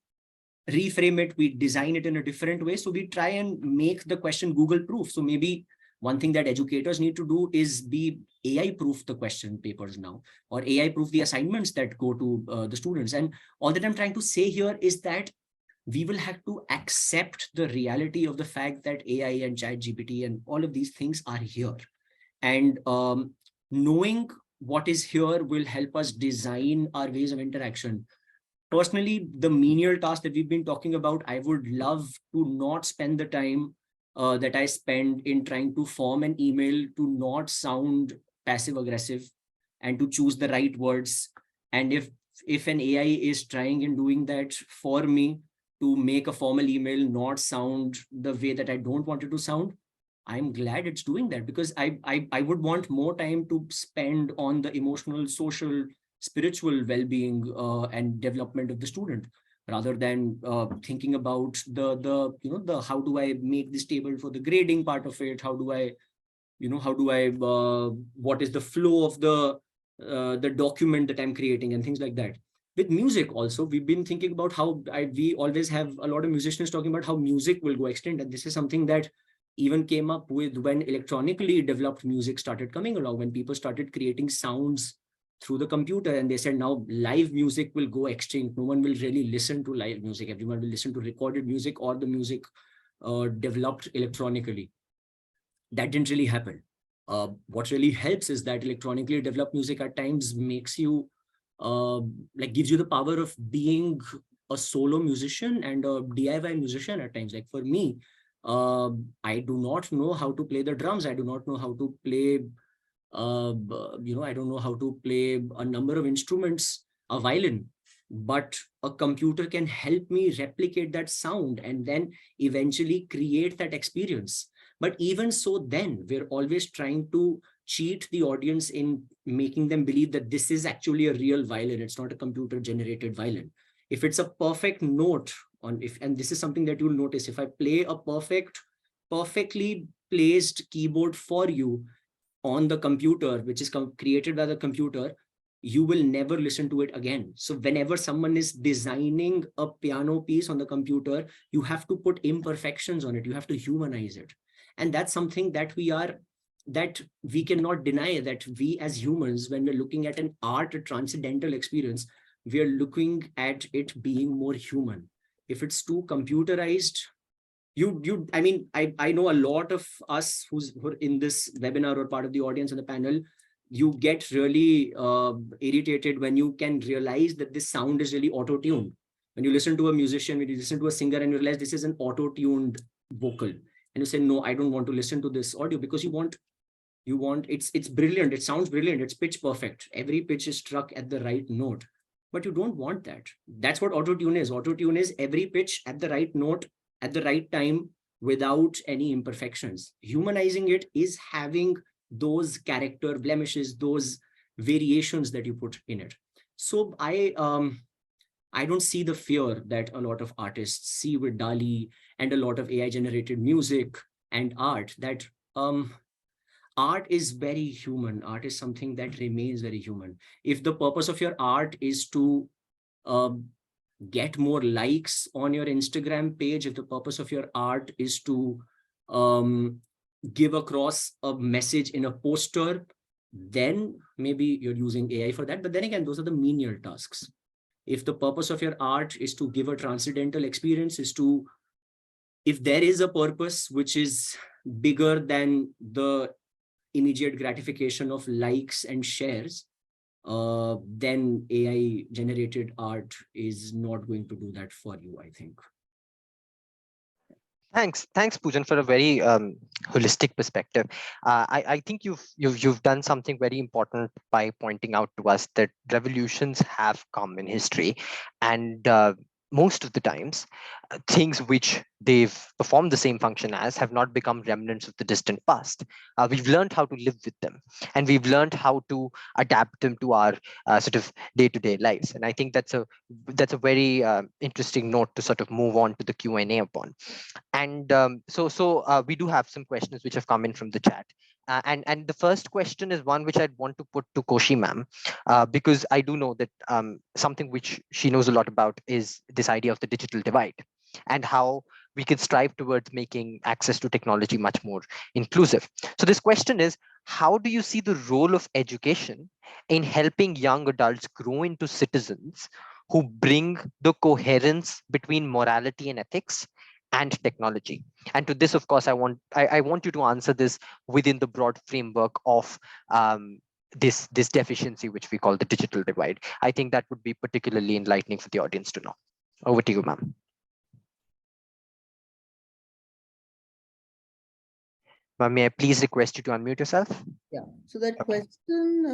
reframe it, we design it in a different way. So we try and make the question Google proof. So maybe one thing that educators need to do is be AI proof the question papers now, or AI proof the assignments that go to the students. And all that I'm trying to say here is that we will have to accept the reality of the fact that AI and ChatGPT and all of these things are here. And knowing what is here will help us design our ways of interaction. Personally, the menial task that we've been talking about, I would love to not spend the time that I spend in trying to form an email to not sound passive aggressive and to choose the right words. And if an AI is trying and doing that for me, to make a formal email not sound the way that I don't want it to sound, I'm glad it's doing that, because I would want more time to spend on the emotional, social, spiritual well-being and development of the student, rather than thinking about the how do I make this table for the grading part of it? How do I what is the flow of the document that I'm creating and things like that. With music also, we've been thinking about how we always have a lot of musicians talking about how music will go extinct. And this is something that even came up with when electronically developed music started coming along, when people started creating sounds through the computer, and they said now live music will go extinct. No one will really listen to live music. Everyone will listen to recorded music or the music developed electronically. That didn't really happen. What really helps is that electronically developed music at times makes you like gives you the power of being a solo musician and a DIY musician at times. Like for me, I do not know how to play the drums. I do not know how to play I don't know how to play a number of instruments, a violin, but a computer can help me replicate that sound and then eventually create that experience. But even so, then we're always trying to cheat the audience in making them believe that this is actually a real violin. It's not a computer generated violin. If it's a perfect note and this is something that you'll notice, if I play a perfectly placed keyboard for you on the computer, which is created by the computer, you will never listen to it again. So whenever someone is designing a piano piece on the computer, you have to put imperfections on it. You have to humanize it. And that's something that we cannot deny, that we as humans, when we're looking at an art, a transcendental experience, we are looking at it being more human. If it's too computerized, I know a lot of us who are in this webinar or part of the audience on the panel, you get really irritated when you can realize that this sound is really auto-tuned. When you listen to a musician, when you listen to a singer and you realize this is an auto-tuned vocal, and you say, no, I don't want to listen to this audio, because you want it's brilliant. It sounds brilliant. It's pitch perfect. Every pitch is struck at the right note, but you don't want that. That's what auto-tune is. Auto-tune is every pitch at the right note, at the right time, without any imperfections. Humanizing it is having those character blemishes, those variations that you put in it. So I don't see the fear that a lot of artists see with DALL-E and a lot of AI generated music and art, that art is very human. Art is something that remains very human. If the purpose of your art is to get more likes on your Instagram page, if the purpose of your art is to give across a message in a poster, then maybe you're using AI for that. But then again, those are the menial tasks. If the purpose of your art is to give a transcendental experience, if there is a purpose which is bigger than the immediate gratification of likes and shares, then AI generated art is not going to do that for you, I think. Thanks, Poojan, for a very holistic perspective. I think you've done something very important by pointing out to us that revolutions have come in history, and most of the times, things which they've performed the same function as have not become remnants of the distant past. We've learned how to live with them, and we've learned how to adapt them to our sort of day-to-day lives. And I think that's a very interesting note to sort of move on to the Q&A upon. And so we do have some questions which have come in from the chat. And the first question is one which I'd want to put to Koshi ma'am, because I do know that something which she knows a lot about is this idea of the digital divide and how we can strive towards making access to technology much more inclusive. So this question is, how do you see the role of education in helping young adults grow into citizens who bring the coherence between morality and ethics and technology? And to this, of course, I want you to answer this within the broad framework of this deficiency, which we call the digital divide. I think that would be particularly enlightening for the audience to know. Over to you, ma'am. Ma'am, may I please request you to unmute yourself? Yeah, so that question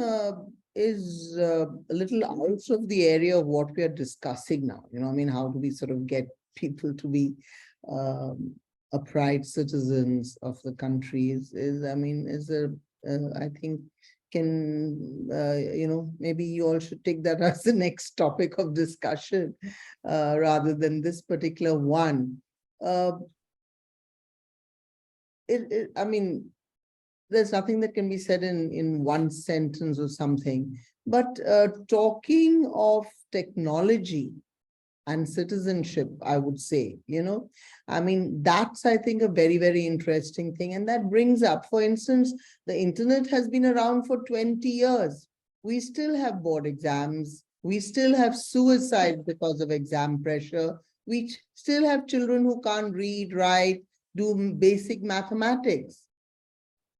is a little out of the area of what we are discussing now. I mean, how do we sort of get people to be upright citizens of the country I think maybe you all should take that as the next topic of discussion rather than this particular one. There's nothing that can be said in one sentence or something, but talking of technology and citizenship, I would say, that's, I think, a very, very interesting thing. And that brings up, for instance, the internet has been around for 20 years. we still have board exams. We still have suicide because of exam pressure. We still have children who can't read, write, do basic mathematics.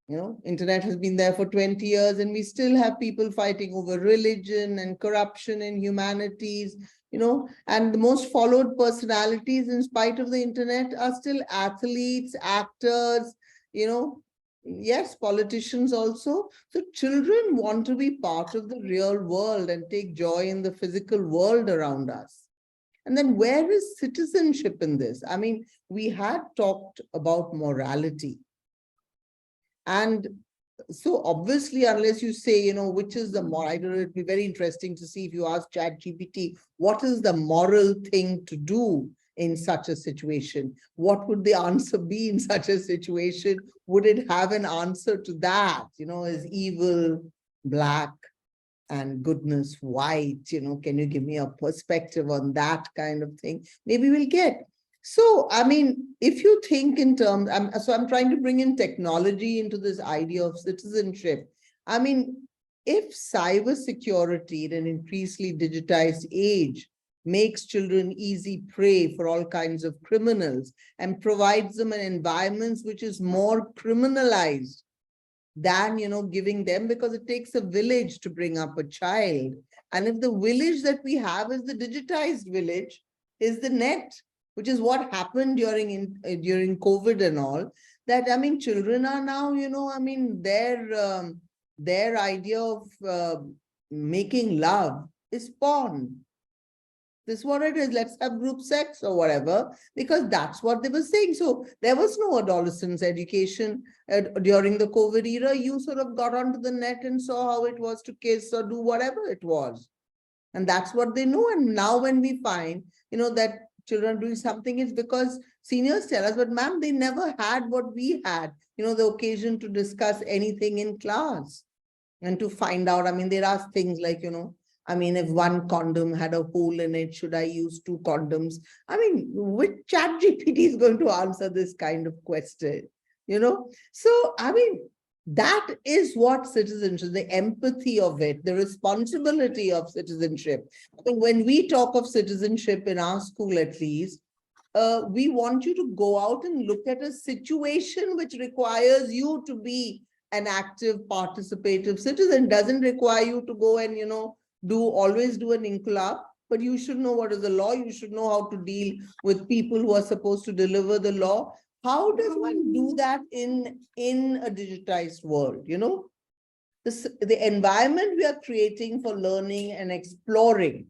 You know, internet has been there for 20 years and we still have people fighting over religion and corruption in humanities, you know, and the most followed personalities in spite of the internet are still athletes, actors, you know, yes, politicians also. So children want to be part of the real world and take joy in the physical world around us. And then where is citizenship in this? I mean, we had talked about morality. And so obviously, unless you say, you know, which is the moral, I don't know, it'd be very interesting to see if you ask ChatGPT, what is the moral thing to do in such a situation? What would the answer be in such a situation? Would it have an answer to that? You know, is evil black and goodness white? You know, can you give me a perspective on that kind of thing? Maybe we'll get. So, I mean, if you think in terms, I'm trying to bring in technology into this idea of citizenship. I mean, if cybersecurity in an increasingly digitized age makes children easy prey for all kinds of criminals and provides them an environment which is more criminalized than, you know, giving them, because it takes a village to bring up a child. And if the village that we have is the digitized village, is the net, which is what happened during COVID and all, that, I mean, children are now, you know, I mean, their idea of making love is porn. This is what it is. Let's have group sex or whatever, because that's what they were saying. So there was no adolescence education during the COVID era. You sort of got onto the net and saw how it was to kiss or do whatever it was. And that's what they know. And now when we find, you know, that children doing something, it's because seniors tell us, but ma'am, they never had what we had, you know, the occasion to discuss anything in class and to find out. I mean, there are things like, you know, I mean, if one condom had a hole in it, should I use 2 condoms? I mean, which ChatGPT is going to answer this kind of question, you know? So, I mean, that is what citizenship, the empathy of it, the responsibility of citizenship. I mean, when we talk of citizenship in our school, at least, we want you to go out and look at a situation which requires you to be an active, participative citizen. Doesn't require you to go and, you know, always do an inqilab, but you should know what is the law. You should know how to deal with people who are supposed to deliver the law. How does one do that in a digitized world? You know, the environment we are creating for learning and exploring.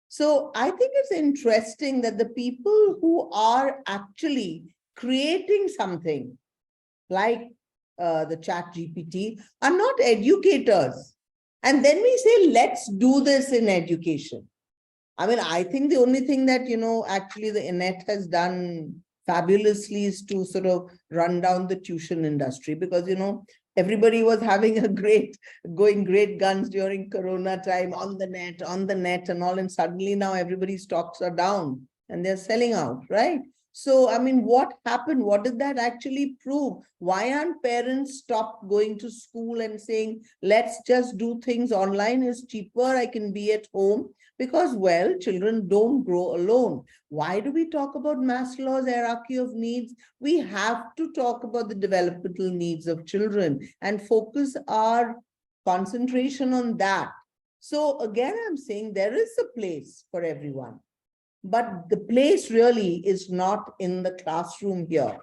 So I think it's interesting that the people who are actually creating something like the ChatGPT are not educators. And then we say, let's do this in education. I mean, I think the only thing that, you know, actually the net has done fabulously is to sort of run down the tuition industry, because, you know, everybody was having going great guns during Corona time on the net and all. And suddenly now everybody's stocks are down and they're selling out, right? So, I mean, what happened? What did that actually prove? Why aren't parents stopped going to school and saying, let's just do things online, is cheaper, I can be at home? Because, well, children don't grow alone. Why do we talk about Maslow's hierarchy of needs? We have to talk about the developmental needs of children and focus our concentration on that. So again, I'm saying there is a place for everyone. But the place really is not in the classroom here.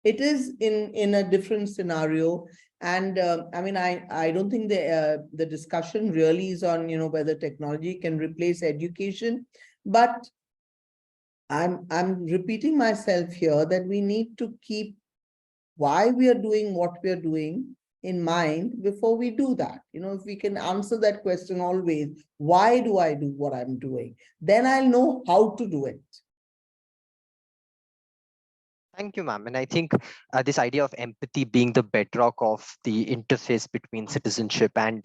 It is in a different scenario. And I mean, I don't think the discussion really is on, you know, whether technology can replace education. But I'm repeating myself here that we need to keep why we are doing what we are doing in mind before we do that. You know, if we can answer that question always, why do I do what I'm doing? Then I'll know how to do it. Thank you, ma'am. And I think this idea of empathy being the bedrock of the interface between citizenship and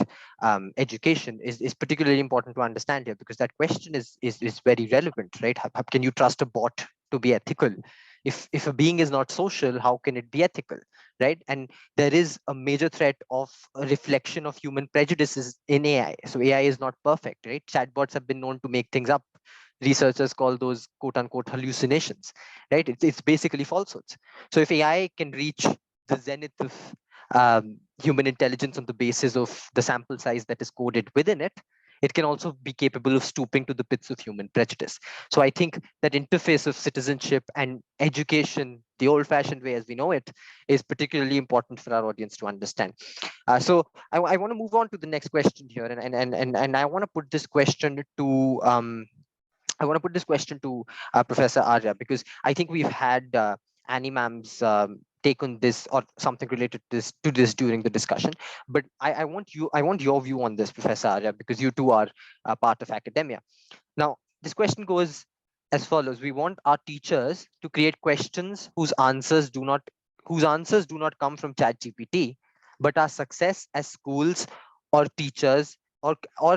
education is particularly important to understand here, because that question is very relevant, right? How can you trust a bot to be ethical? If a being is not social, how can it be ethical, right? And there is a major threat of a reflection of human prejudices in AI. So AI is not perfect, right? Chatbots have been known to make things up. Researchers call those quote unquote hallucinations, right? It's basically falsehoods. So if AI can reach the zenith of human intelligence on the basis of the sample size that is coded within it, it can also be capable of stooping to the pits of human prejudice. So I think that interface of citizenship and education, the old-fashioned way as we know it, is particularly important for our audience to understand. So I want to move on to the next question here, and I want to put this question to Professor Arya, because I think we've had Annie ma'am's take on this or something related to this during the discussion. But I want your view on this, Professor Arya, because you too are part of academia. Now, this question goes as follows: we want our teachers to create questions whose answers do not come from ChatGPT, but our success as schools or teachers or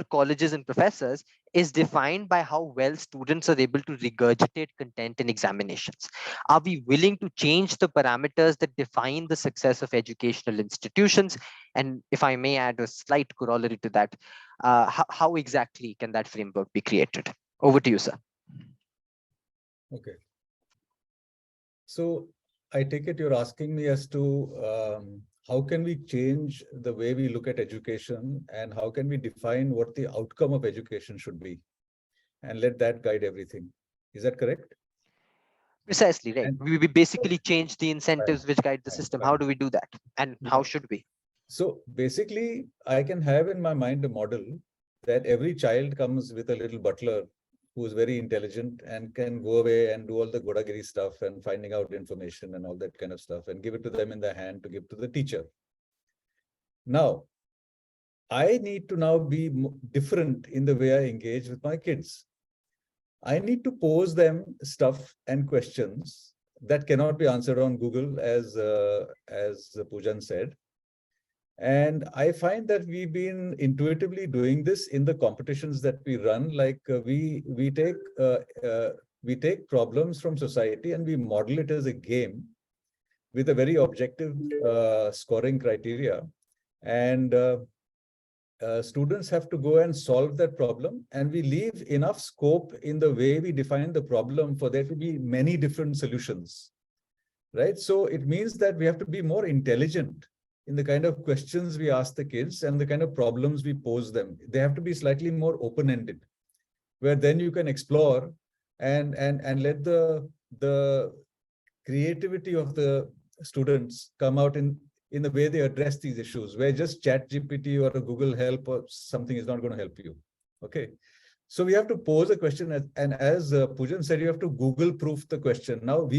colleges and professors is defined by how well students are able to regurgitate content in examinations. Are we willing to change the parameters that define the success of institutions? And if I may add a slight corollary to that, how exactly can that framework be created? Over to you, sir. Okay. So I take it you're asking me as to how can we change the way we look at education, and how can we define what the outcome of education should be and let that guide everything. Is that correct? Precisely, right. And We basically change the incentives right, which guide the system. How do we do that? And how should we? So basically, I can have in my mind a model that every child comes with a little butler who's very intelligent and can go away and do all the Godagiri stuff and finding out information and all that kind of stuff and give it to them in the hand to give to the teacher. Now, I need to now be different in the way I engage with my kids. I need to pose them stuff and questions that cannot be answered on Google, as Poojan said. And I find that we've been intuitively doing this in the competitions that we run. Like we take problems from society and we model it as a game with a very objective scoring criteria. And students have to go and solve that problem. And we leave enough scope in the way we define the problem for there to be many different solutions, right? So it means that we have to be more intelligent in the kind of questions we ask the kids and the kind of problems we pose them. They have to be slightly more open-ended, where then you can explore and let the creativity of the students come out in the way they address these issues, where just ChatGPT or a Google help or something is not going to help you. Okay. So we have to pose a question, and as Poojan said, you have to Google proof the question. Now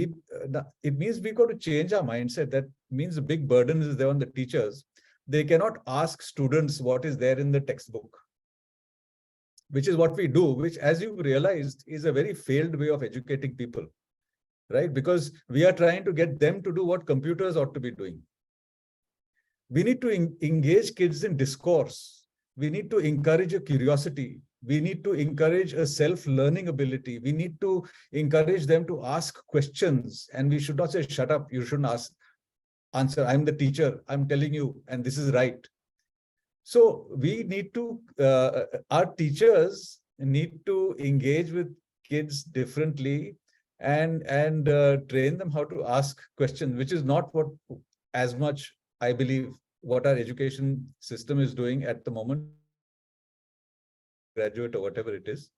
it means we've got to change our mindset. That means the big burden is there on the teachers. They cannot ask students what is there in the textbook, which is what we do, which, as you realized, is a very failed way of educating people, right? Because we are trying to get them to do what computers ought to be doing. We need to engage kids in discourse. We need to encourage a curiosity. We need to encourage a self-learning ability. We need to encourage them to ask questions. And we should not say, shut up, you shouldn't answer. I'm the teacher, I'm telling you, and this is right. So we need to, our teachers need to engage with kids differently and train them how to ask questions, which is not what as much, I believe, what our education system is doing at the moment, graduate or whatever it is.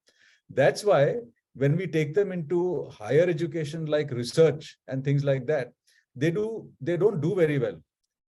That's why when we take them into higher education like research and things like that, they don't do very well,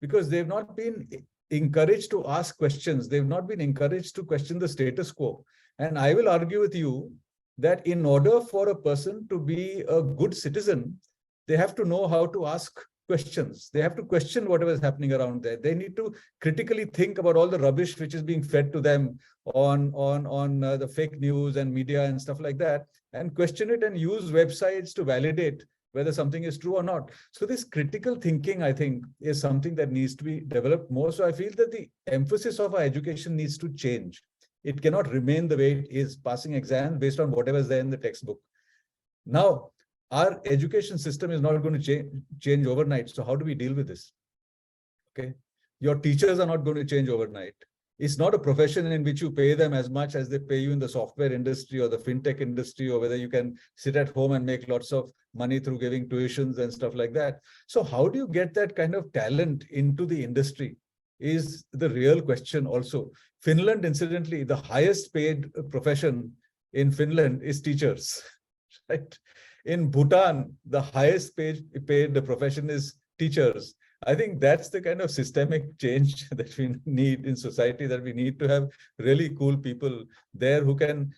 because they've not been encouraged to ask questions. They've not been encouraged to question the status quo. And I will argue with you that in order for a person to be a good citizen, they have to know how to ask questions. They have to question whatever is happening around there. They need to critically think about all the rubbish which is being fed to them on the fake news and media and stuff like that, and question it and use websites to validate whether something is true or not. So this critical thinking, I think, is something that needs to be developed more. So I feel that the emphasis of our education needs to change. It cannot remain the way it is, passing exams based on whatever is there in the textbook. Now, our education system is not going to change overnight. So how do we deal with this? Okay. Your teachers are not going to change overnight. It's not a profession in which you pay them as much as they pay you in the software industry or the fintech industry, or whether you can sit at home and make lots of money through giving tuitions and stuff like that. So how do you get that kind of talent into the industry is the real question also. Finland, incidentally, the highest paid profession in Finland is teachers, right? In Bhutan, the highest paid profession is teachers. I think that's the kind of systemic change that we need in society, that we need to have really cool people there who can,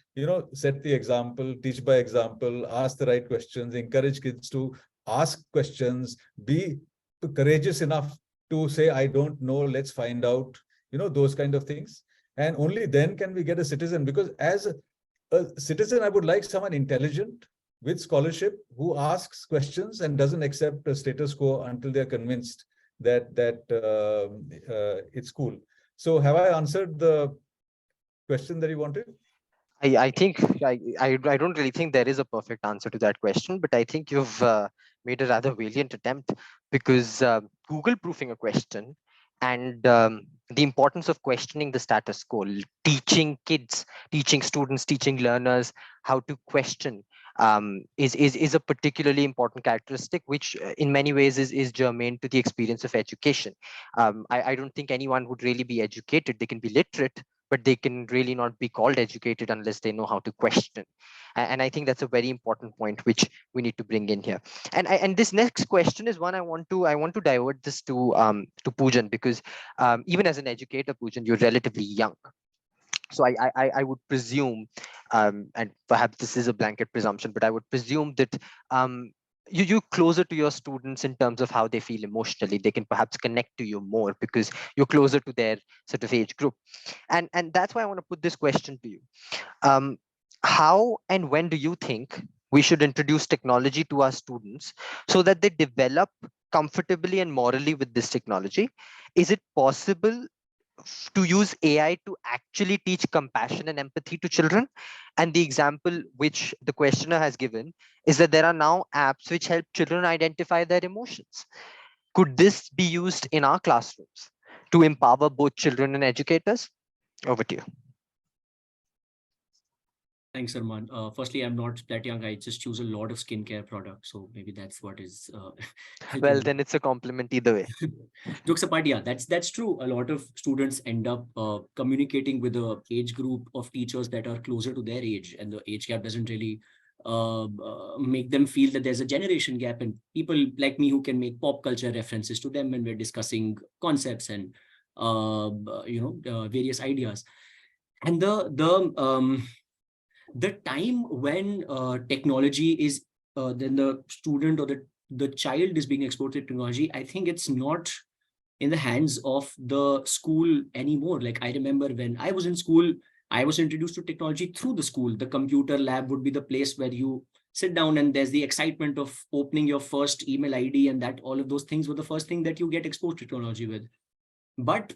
set the example, teach by example, ask the right questions, encourage kids to ask questions, be courageous enough to say, I don't know, let's find out, those kind of things. And only then can we get a citizen, because as a citizen, I would like someone intelligent with scholarship who asks questions and doesn't accept a status quo until they're convinced that it's cool. So have I answered the question that you wanted? I think I don't really think there is a perfect answer to that question, but I think you've made a rather valiant attempt, because Google proofing a question and the importance of questioning the status quo, teaching kids, teaching students, teaching learners how to question is a particularly important characteristic, which in many ways is germane to the experience of education. I don't think anyone would really be educated. They can be literate, but they can really not be called educated unless they know how to question. And I think that's a very important point which we need to bring in here. And this next question is one I want to divert this to Poojan, because even as an educator, Poojan, you're relatively young. So I would presume, and perhaps this is a blanket presumption, but I would presume that you're closer to your students in terms of how they feel emotionally. They can perhaps connect to you more because you're closer to their sort of age group. And that's why I want to put this question to you. How and when do you think we should introduce technology to our students so that they develop comfortably and morally with this technology? Is it possible to use AI to actually teach compassion and empathy to children? And the example which the questioner has given is that there are now apps which help children identify their emotions. Could this be used in our classrooms to empower both children and educators? Over to you. Thanks, Arman. Firstly, I'm not that young. I just choose a lot of skincare products. So maybe that's what is well, then it's a compliment either way. Jokes apart, yeah, that's true. A lot of students end up communicating with a age group of teachers that are closer to their age, and the age gap doesn't really make them feel that there's a generation gap, and people like me who can make pop culture references to them when we're discussing concepts and various ideas. And the time when technology is then the student or the child is being exposed to technology, I think it's not in the hands of the school anymore. Like, I remember when I was in school, I was introduced to technology through the school. The computer lab would be the place where you sit down and there's the excitement of opening your first email ID, and that all of those things were the first thing that you get exposed to technology with. But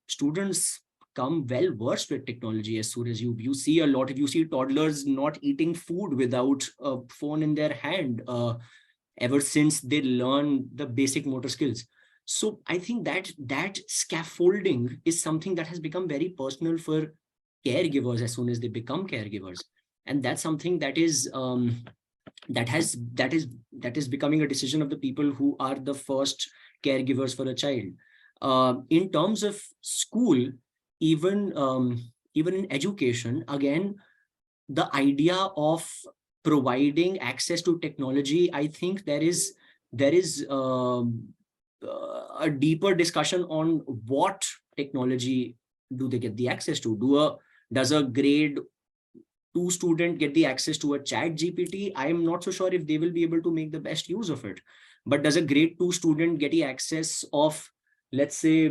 students come well versed with technology as soon as you see a lot. If you see toddlers not eating food without a phone in their hand, ever since they learn the basic motor skills. So I think that scaffolding is something that has become very personal for caregivers as soon as they become caregivers, and that's something that is that is becoming a decision of the people who are the first caregivers for a child. In terms of school, even in education, again, the idea of providing access to technology, I think there is a deeper discussion on what technology do they get the access to. Does a grade 2 student get the access to a chat GPT? I am not so sure if they will be able to make the best use of it. But does a grade 2 student get the access of, let's say, a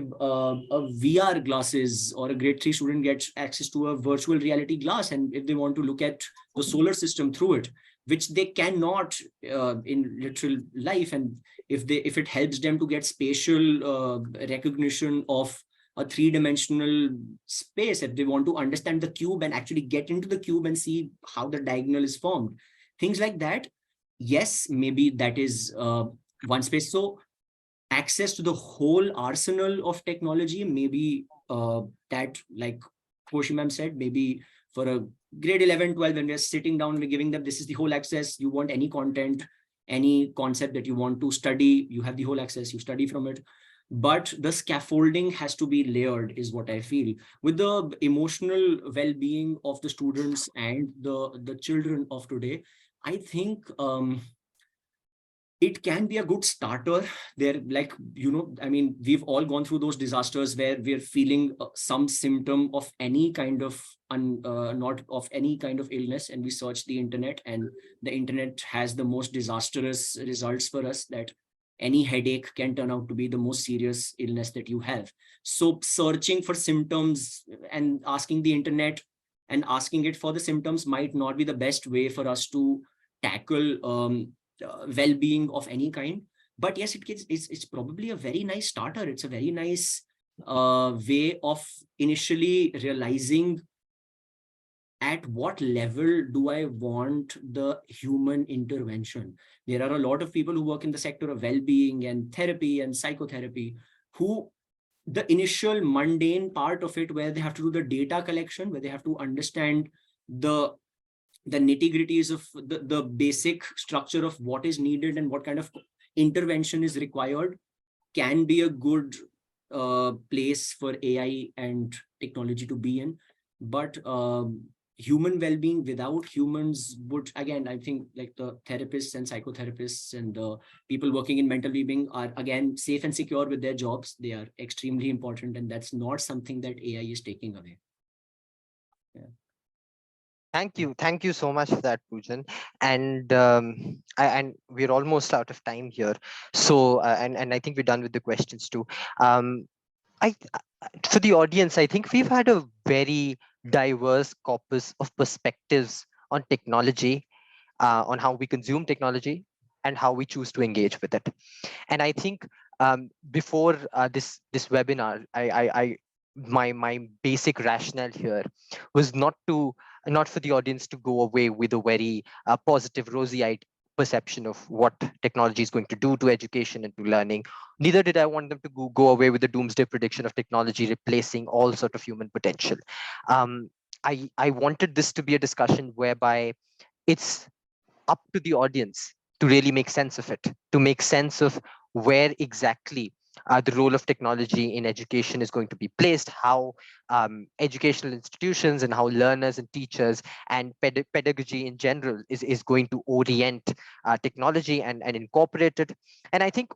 VR glasses, or a grade 3 student gets access to a virtual reality glass, and if they want to look at the solar system through it, which they cannot in literal life, and if it helps them to get spatial recognition of a 3-dimensional space, if they want to understand the cube and actually get into the cube and see how the diagonal is formed, things like that, yes, maybe that is one space. So access to the whole arsenal of technology, maybe that, like Koshi ma'am said, maybe for a grade 11, 12, when we're sitting down, we're giving them, this is the whole access. You want any content, any concept that you want to study, you have the whole access, you study from it. But the scaffolding has to be layered, is what I feel. With the emotional well-being of the students and the children of today, I think it can be a good starter. They're like, I mean, we've all gone through those disasters where we're feeling some symptom of any kind of not of any kind of illness, and we search the internet, and the internet has the most disastrous results for us, that any headache can turn out to be the most serious illness that you have. So searching for symptoms and asking the internet and asking it for the symptoms might not be the best way for us to tackle well-being of any kind. But yes, it's probably a very nice starter. It's a very nice way of initially realizing at what level do I want the human intervention. There are a lot of people who work in the sector of well-being and therapy and psychotherapy, who the initial mundane part of it, where they have to do the data collection, where they have to understand the nitty-gritties of the basic structure of what is needed and what kind of intervention is required, can be a good place for AI and technology to be in. But human well-being without humans would, again, I think, like the therapists and psychotherapists and the people working in mental well-being are, again, safe and secure with their jobs. They are extremely important, and that's not something that AI is taking away. Yeah. Thank you so much for that, Poojan. And and we're almost out of time here. So and I think we're done with the questions too. I For the audience, I think we've had a very diverse corpus of perspectives on technology, on how we consume technology, and how we choose to engage with it. And I think before this webinar, my basic rationale here was not for the audience to go away with a very positive, rosy-eyed perception of what technology is going to do to education and to learning. Neither did I want them to go away with the doomsday prediction of technology replacing all sort of human potential. I wanted this to be a discussion whereby it's up to the audience to really make sense of it, to make sense of where exactly the role of technology in education is going to be placed, how educational institutions and how learners and teachers and pedagogy in general is going to orient technology and incorporate it. And I think,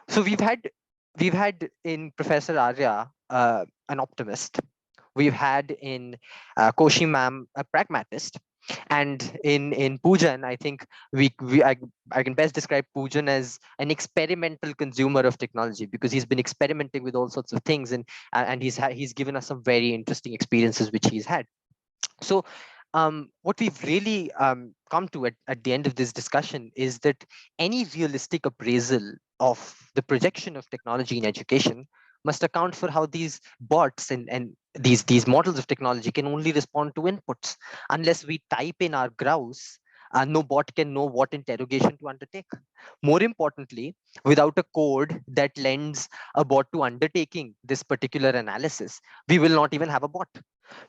so we've had in Professor Arya an optimist. We've had in Koshi ma'am a pragmatist, and in Poojan, I think I can best describe Poojan as an experimental consumer of technology, because he's been experimenting with all sorts of things, and he's given us some very interesting experiences which he's had. So what we've really come to at the end of this discussion is that any realistic appraisal of the projection of technology in education must account for how these bots and these models of technology can only respond to inputs. Unless we type in our grouse, no bot can know what interrogation to undertake. More importantly, without a code that lends a bot to undertaking this particular analysis, we will not even have a bot.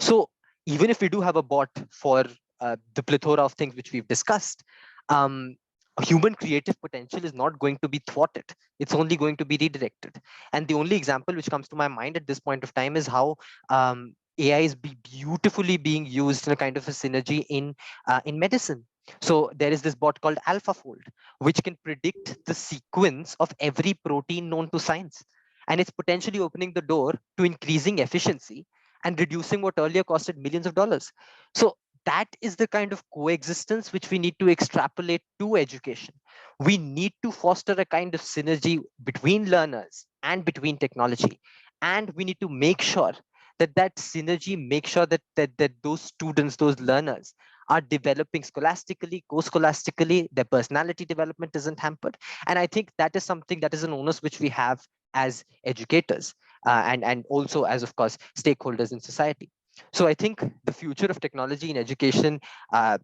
So even if we do have a bot for the plethora of things which we've discussed, human creative potential is not going to be thwarted. It's only going to be redirected. And the only example which comes to my mind at this point of time is how AI is beautifully being used in a kind of a synergy in medicine. So there is this bot called AlphaFold, which can predict the sequence of every protein known to science. And it's potentially opening the door to increasing efficiency and reducing what earlier costed millions of dollars. So that is the kind of coexistence which we need to extrapolate to education. We need to foster a kind of synergy between learners and between technology. And we need to make sure that that synergy makes sure that those students, those learners are developing scholastically, co-scholastically, their personality development isn't hampered. And I think that is something that is an onus which we have as educators and also as, of course, stakeholders in society. So I think the future of technology in education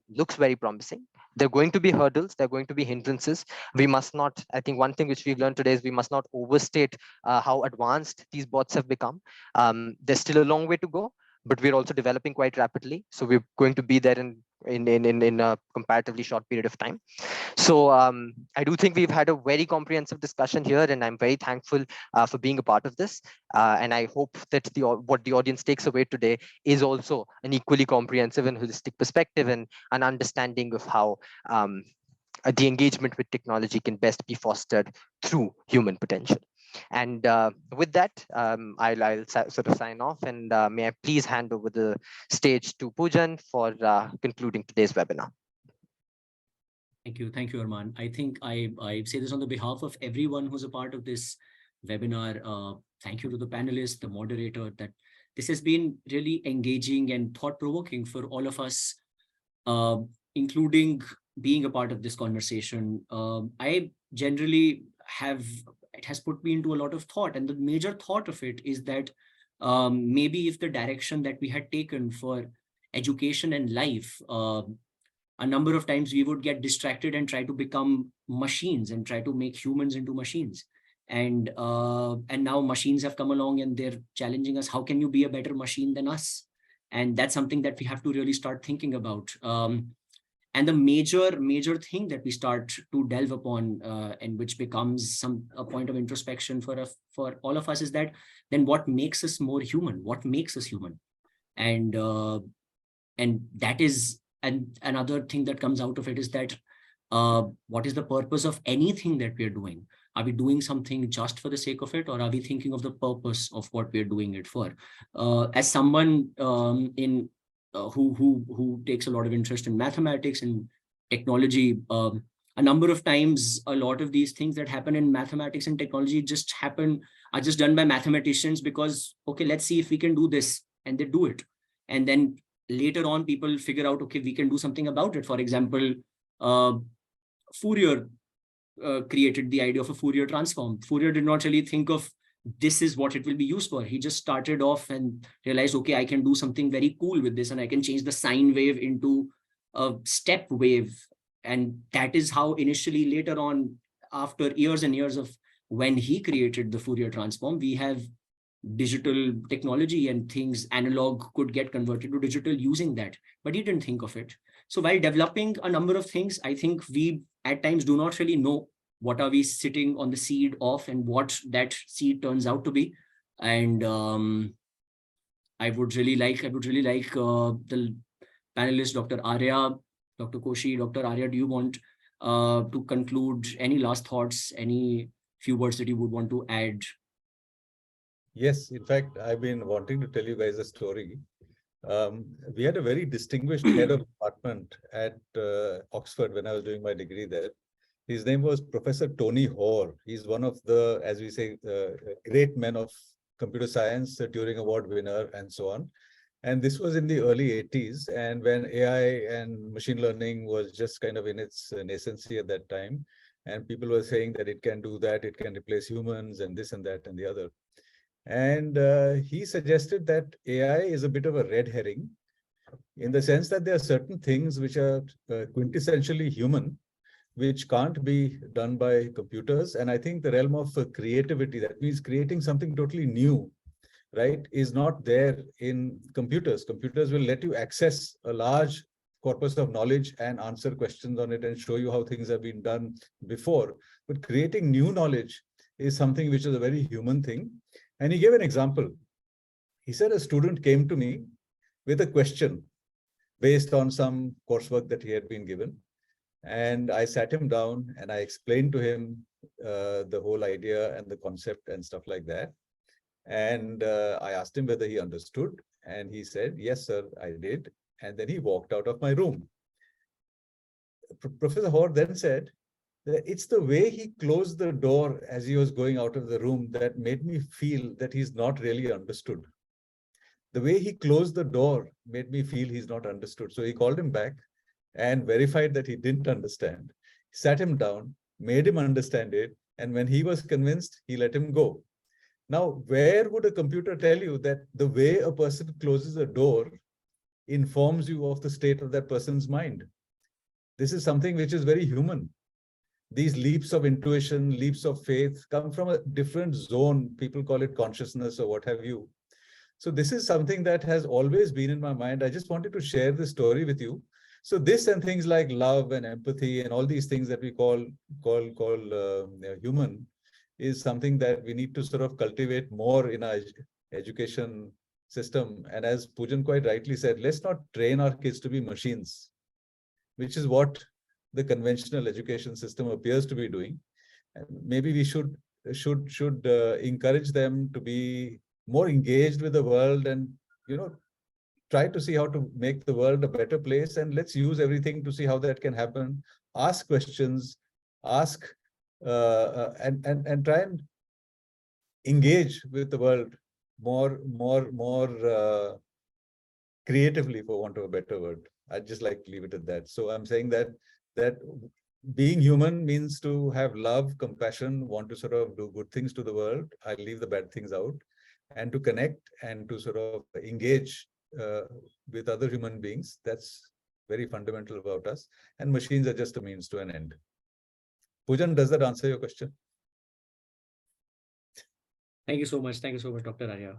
looks very promising. There are going to be hurdles, there are going to be hindrances. We must not, I think one thing which we've learned today is we must not overstate how advanced these bots have become. There's still a long way to go, but we're also developing quite rapidly. So we're going to be there in a comparatively short period of time. So I do think we've had a very comprehensive discussion here, and I'm very thankful for being a part of this. And I hope that what the audience takes away today is also an equally comprehensive and holistic perspective and an understanding of how the engagement with technology can best be fostered through human potential. And with that, I'll sort of sign off, and may I please hand over the stage to Poojan for concluding today's webinar. Thank you, Arman. I think I say this on the behalf of everyone who's a part of this webinar. Thank you to the panelists, the moderator, that this has been really engaging and thought-provoking for all of us, including being a part of this conversation. I generally it has put me into a lot of thought, and the major thought of it is that maybe if the direction that we had taken for education and life, a number of times we would get distracted and try to become machines and try to make humans into machines. And now machines have come along and they're challenging us. How can you be a better machine than us? And that's something that we have to really start thinking about. And the major thing that we start to delve upon, and which becomes a point of introspection for all of us, is that then what makes us more human? What makes us human? And that is, and another thing that comes out of it is that what is the purpose of anything that we are doing? Are we doing something just for the sake of it, or are we thinking of the purpose of what we are doing it for? As someone who takes a lot of interest in mathematics and technology, a number of times, a lot of these things that happen in mathematics and technology are just done by mathematicians because, okay, let's see if we can do this, and they do it. And then later on, people figure out, okay, we can do something about it. For example, Fourier created the idea of a Fourier transform. Fourier did not really think of this is what it will be used for. He just started off and realized, okay, I can do something very cool with this, and I can change the sine wave into a step wave. And that is how initially, later on, after years and years of when he created the Fourier transform, we have digital technology and things analog could get converted to digital using that. But he didn't think of it. So while developing a number of things, I think we at times do not really know what are we sitting on the seed of and what that seed turns out to be. And I would really like the panelists, Dr. Arya, Dr. Koshi, Dr. Arya, do you want to conclude? Any last thoughts, any few words that you would want to add? Yes, in fact, I've been wanting to tell you guys a story. We had a very distinguished head of department at Oxford when I was doing my degree there. His name was Professor Tony Hoare. He's one of the, as we say, great men of computer science, a Turing Award winner, and so on. And this was in the early 80s, and when AI and machine learning was just kind of in its nascency at that time. And people were saying that it can do that, it can replace humans, and this and that and the other. And he suggested that AI is a bit of a red herring, in the sense that there are certain things which are quintessentially human, which can't be done by computers. And I think the realm of creativity, that means creating something totally new, right, is not there in computers. Computers will let you access a large corpus of knowledge and answer questions on it and show you how things have been done before. But creating new knowledge is something which is a very human thing. And he gave an example. He said a student came to me with a question based on some coursework that he had been given. And I sat him down and I explained to him the whole idea and the concept and stuff like that. And I asked him whether he understood. And he said, yes, sir, I did. And then he walked out of my room. Professor Hoare then said, it's the way he closed the door as he was going out of the room that made me feel that he's not really understood. The way he closed the door made me feel he's not understood. So he called him back and verified that he didn't understand. Sat him down, made him understand it. And when he was convinced, he let him go. Now, where would a computer tell you that the way a person closes a door informs you of the state of that person's mind? This is something which is very human. These leaps of intuition, leaps of faith come from a different zone. People call it consciousness or what have you. So this is something that has always been in my mind. I just wanted to share this story with you. So this and things like love and empathy and all these things that we call human is something that we need to sort of cultivate more in our education system. And as Poojan quite rightly said, let's not train our kids to be machines, which is what the conventional education system appears to be doing. And maybe we should encourage them to be more engaged with the world and, try to see how to make the world a better place. And let's use everything to see how that can happen. Ask questions, ask, and try and engage with the world more creatively, for want of a better word. I'd just like to leave it at that. So I'm saying that being human means to have love, compassion, want to sort of do good things to the world. I leave the bad things out, and to connect and to sort of engage with other human beings. That's very fundamental about us. And machines are just a means to an end. Poojan, does that answer your question? Thank you so much. Thank you so much, Dr. Arya.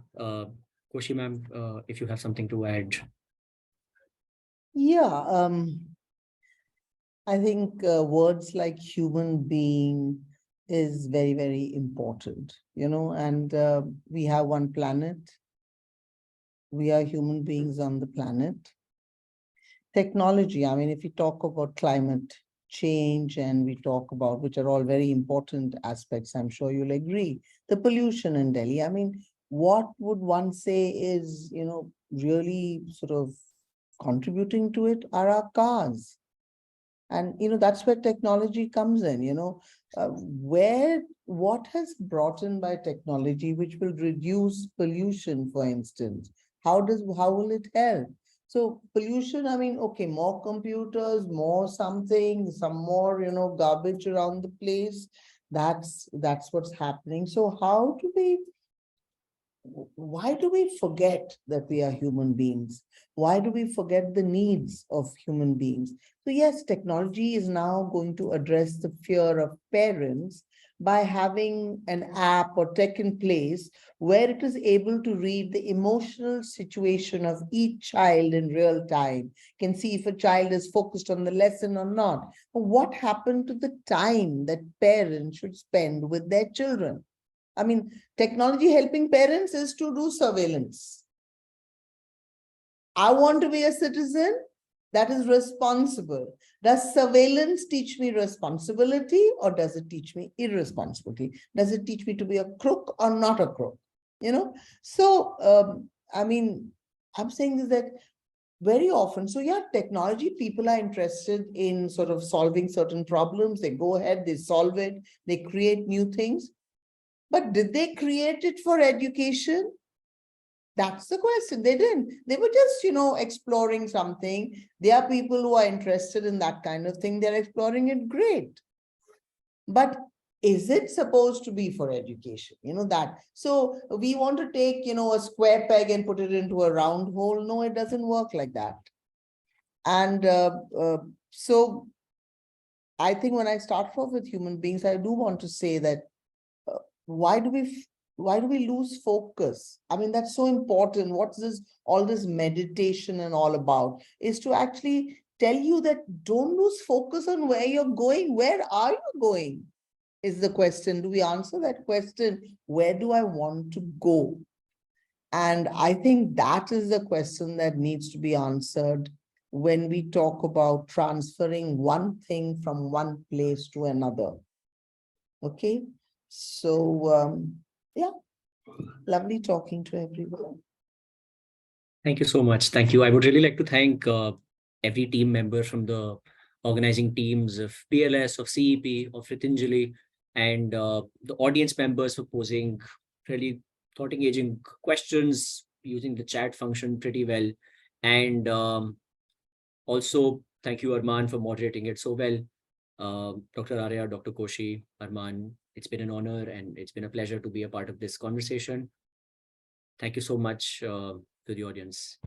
Koshi ma'am, if you have something to add. Yeah, I think words like human being is very, very important, and we have one planet. We are human beings on the planet. Technology, I mean, if we talk about climate change and we talk about, which are all very important aspects, I'm sure you'll agree, the pollution in Delhi. I mean, what would one say is, really sort of contributing to it are our cars. And, that's where technology comes in, what has brought in by technology, which will reduce pollution, for instance, how will it help? So pollution, I mean, okay, more computers, more something, some more, garbage around the place. That's what's happening. So why do we forget that we are human beings? Why do we forget the needs of human beings? So yes, technology is now going to address the fear of parents by having an app or tech in place where it is able to read the emotional situation of each child in real time, can see if a child is focused on the lesson or not. What happened to the time that parents should spend with their children? I mean, technology helping parents is to do surveillance. I want to be a citizen that is responsible. Does surveillance teach me responsibility, or does it teach me irresponsibility? Does it teach me to be a crook or not a crook? So, I mean, I'm saying is that very often, so yeah, technology, people are interested in sort of solving certain problems. They go ahead, they solve it, they create new things. But did they create it for education? That's the question. They didn't. They were just, exploring something. There are people who are interested in that kind of thing. They're exploring it, great. But is it supposed to be for education? That. So we want to take, a square peg and put it into a round hole. No, it doesn't work like that. And so I think when I start off with human beings, I do want to say that why do we lose focus? I mean, that's so important. What's all this meditation and all about is to actually tell you that don't lose focus on where you're going. Where are you going is the question. Do we answer that question? Where do I want to go? And I think that is the question that needs to be answered when we talk about transferring one thing from one place to another. Okay. So, yeah, lovely talking to everyone. Thank you so much. Thank you. I would really like to thank every team member from the organizing teams of PLS, of CEP, of Ritinjali, and the audience members for posing really thought-engaging questions using the chat function pretty well. And also, thank you, Arman, for moderating it so well. Dr. Arya, Dr. Koshi, Arman, It's been an honor and it's been a pleasure to be a part of this conversation. Thank you so much to the audience.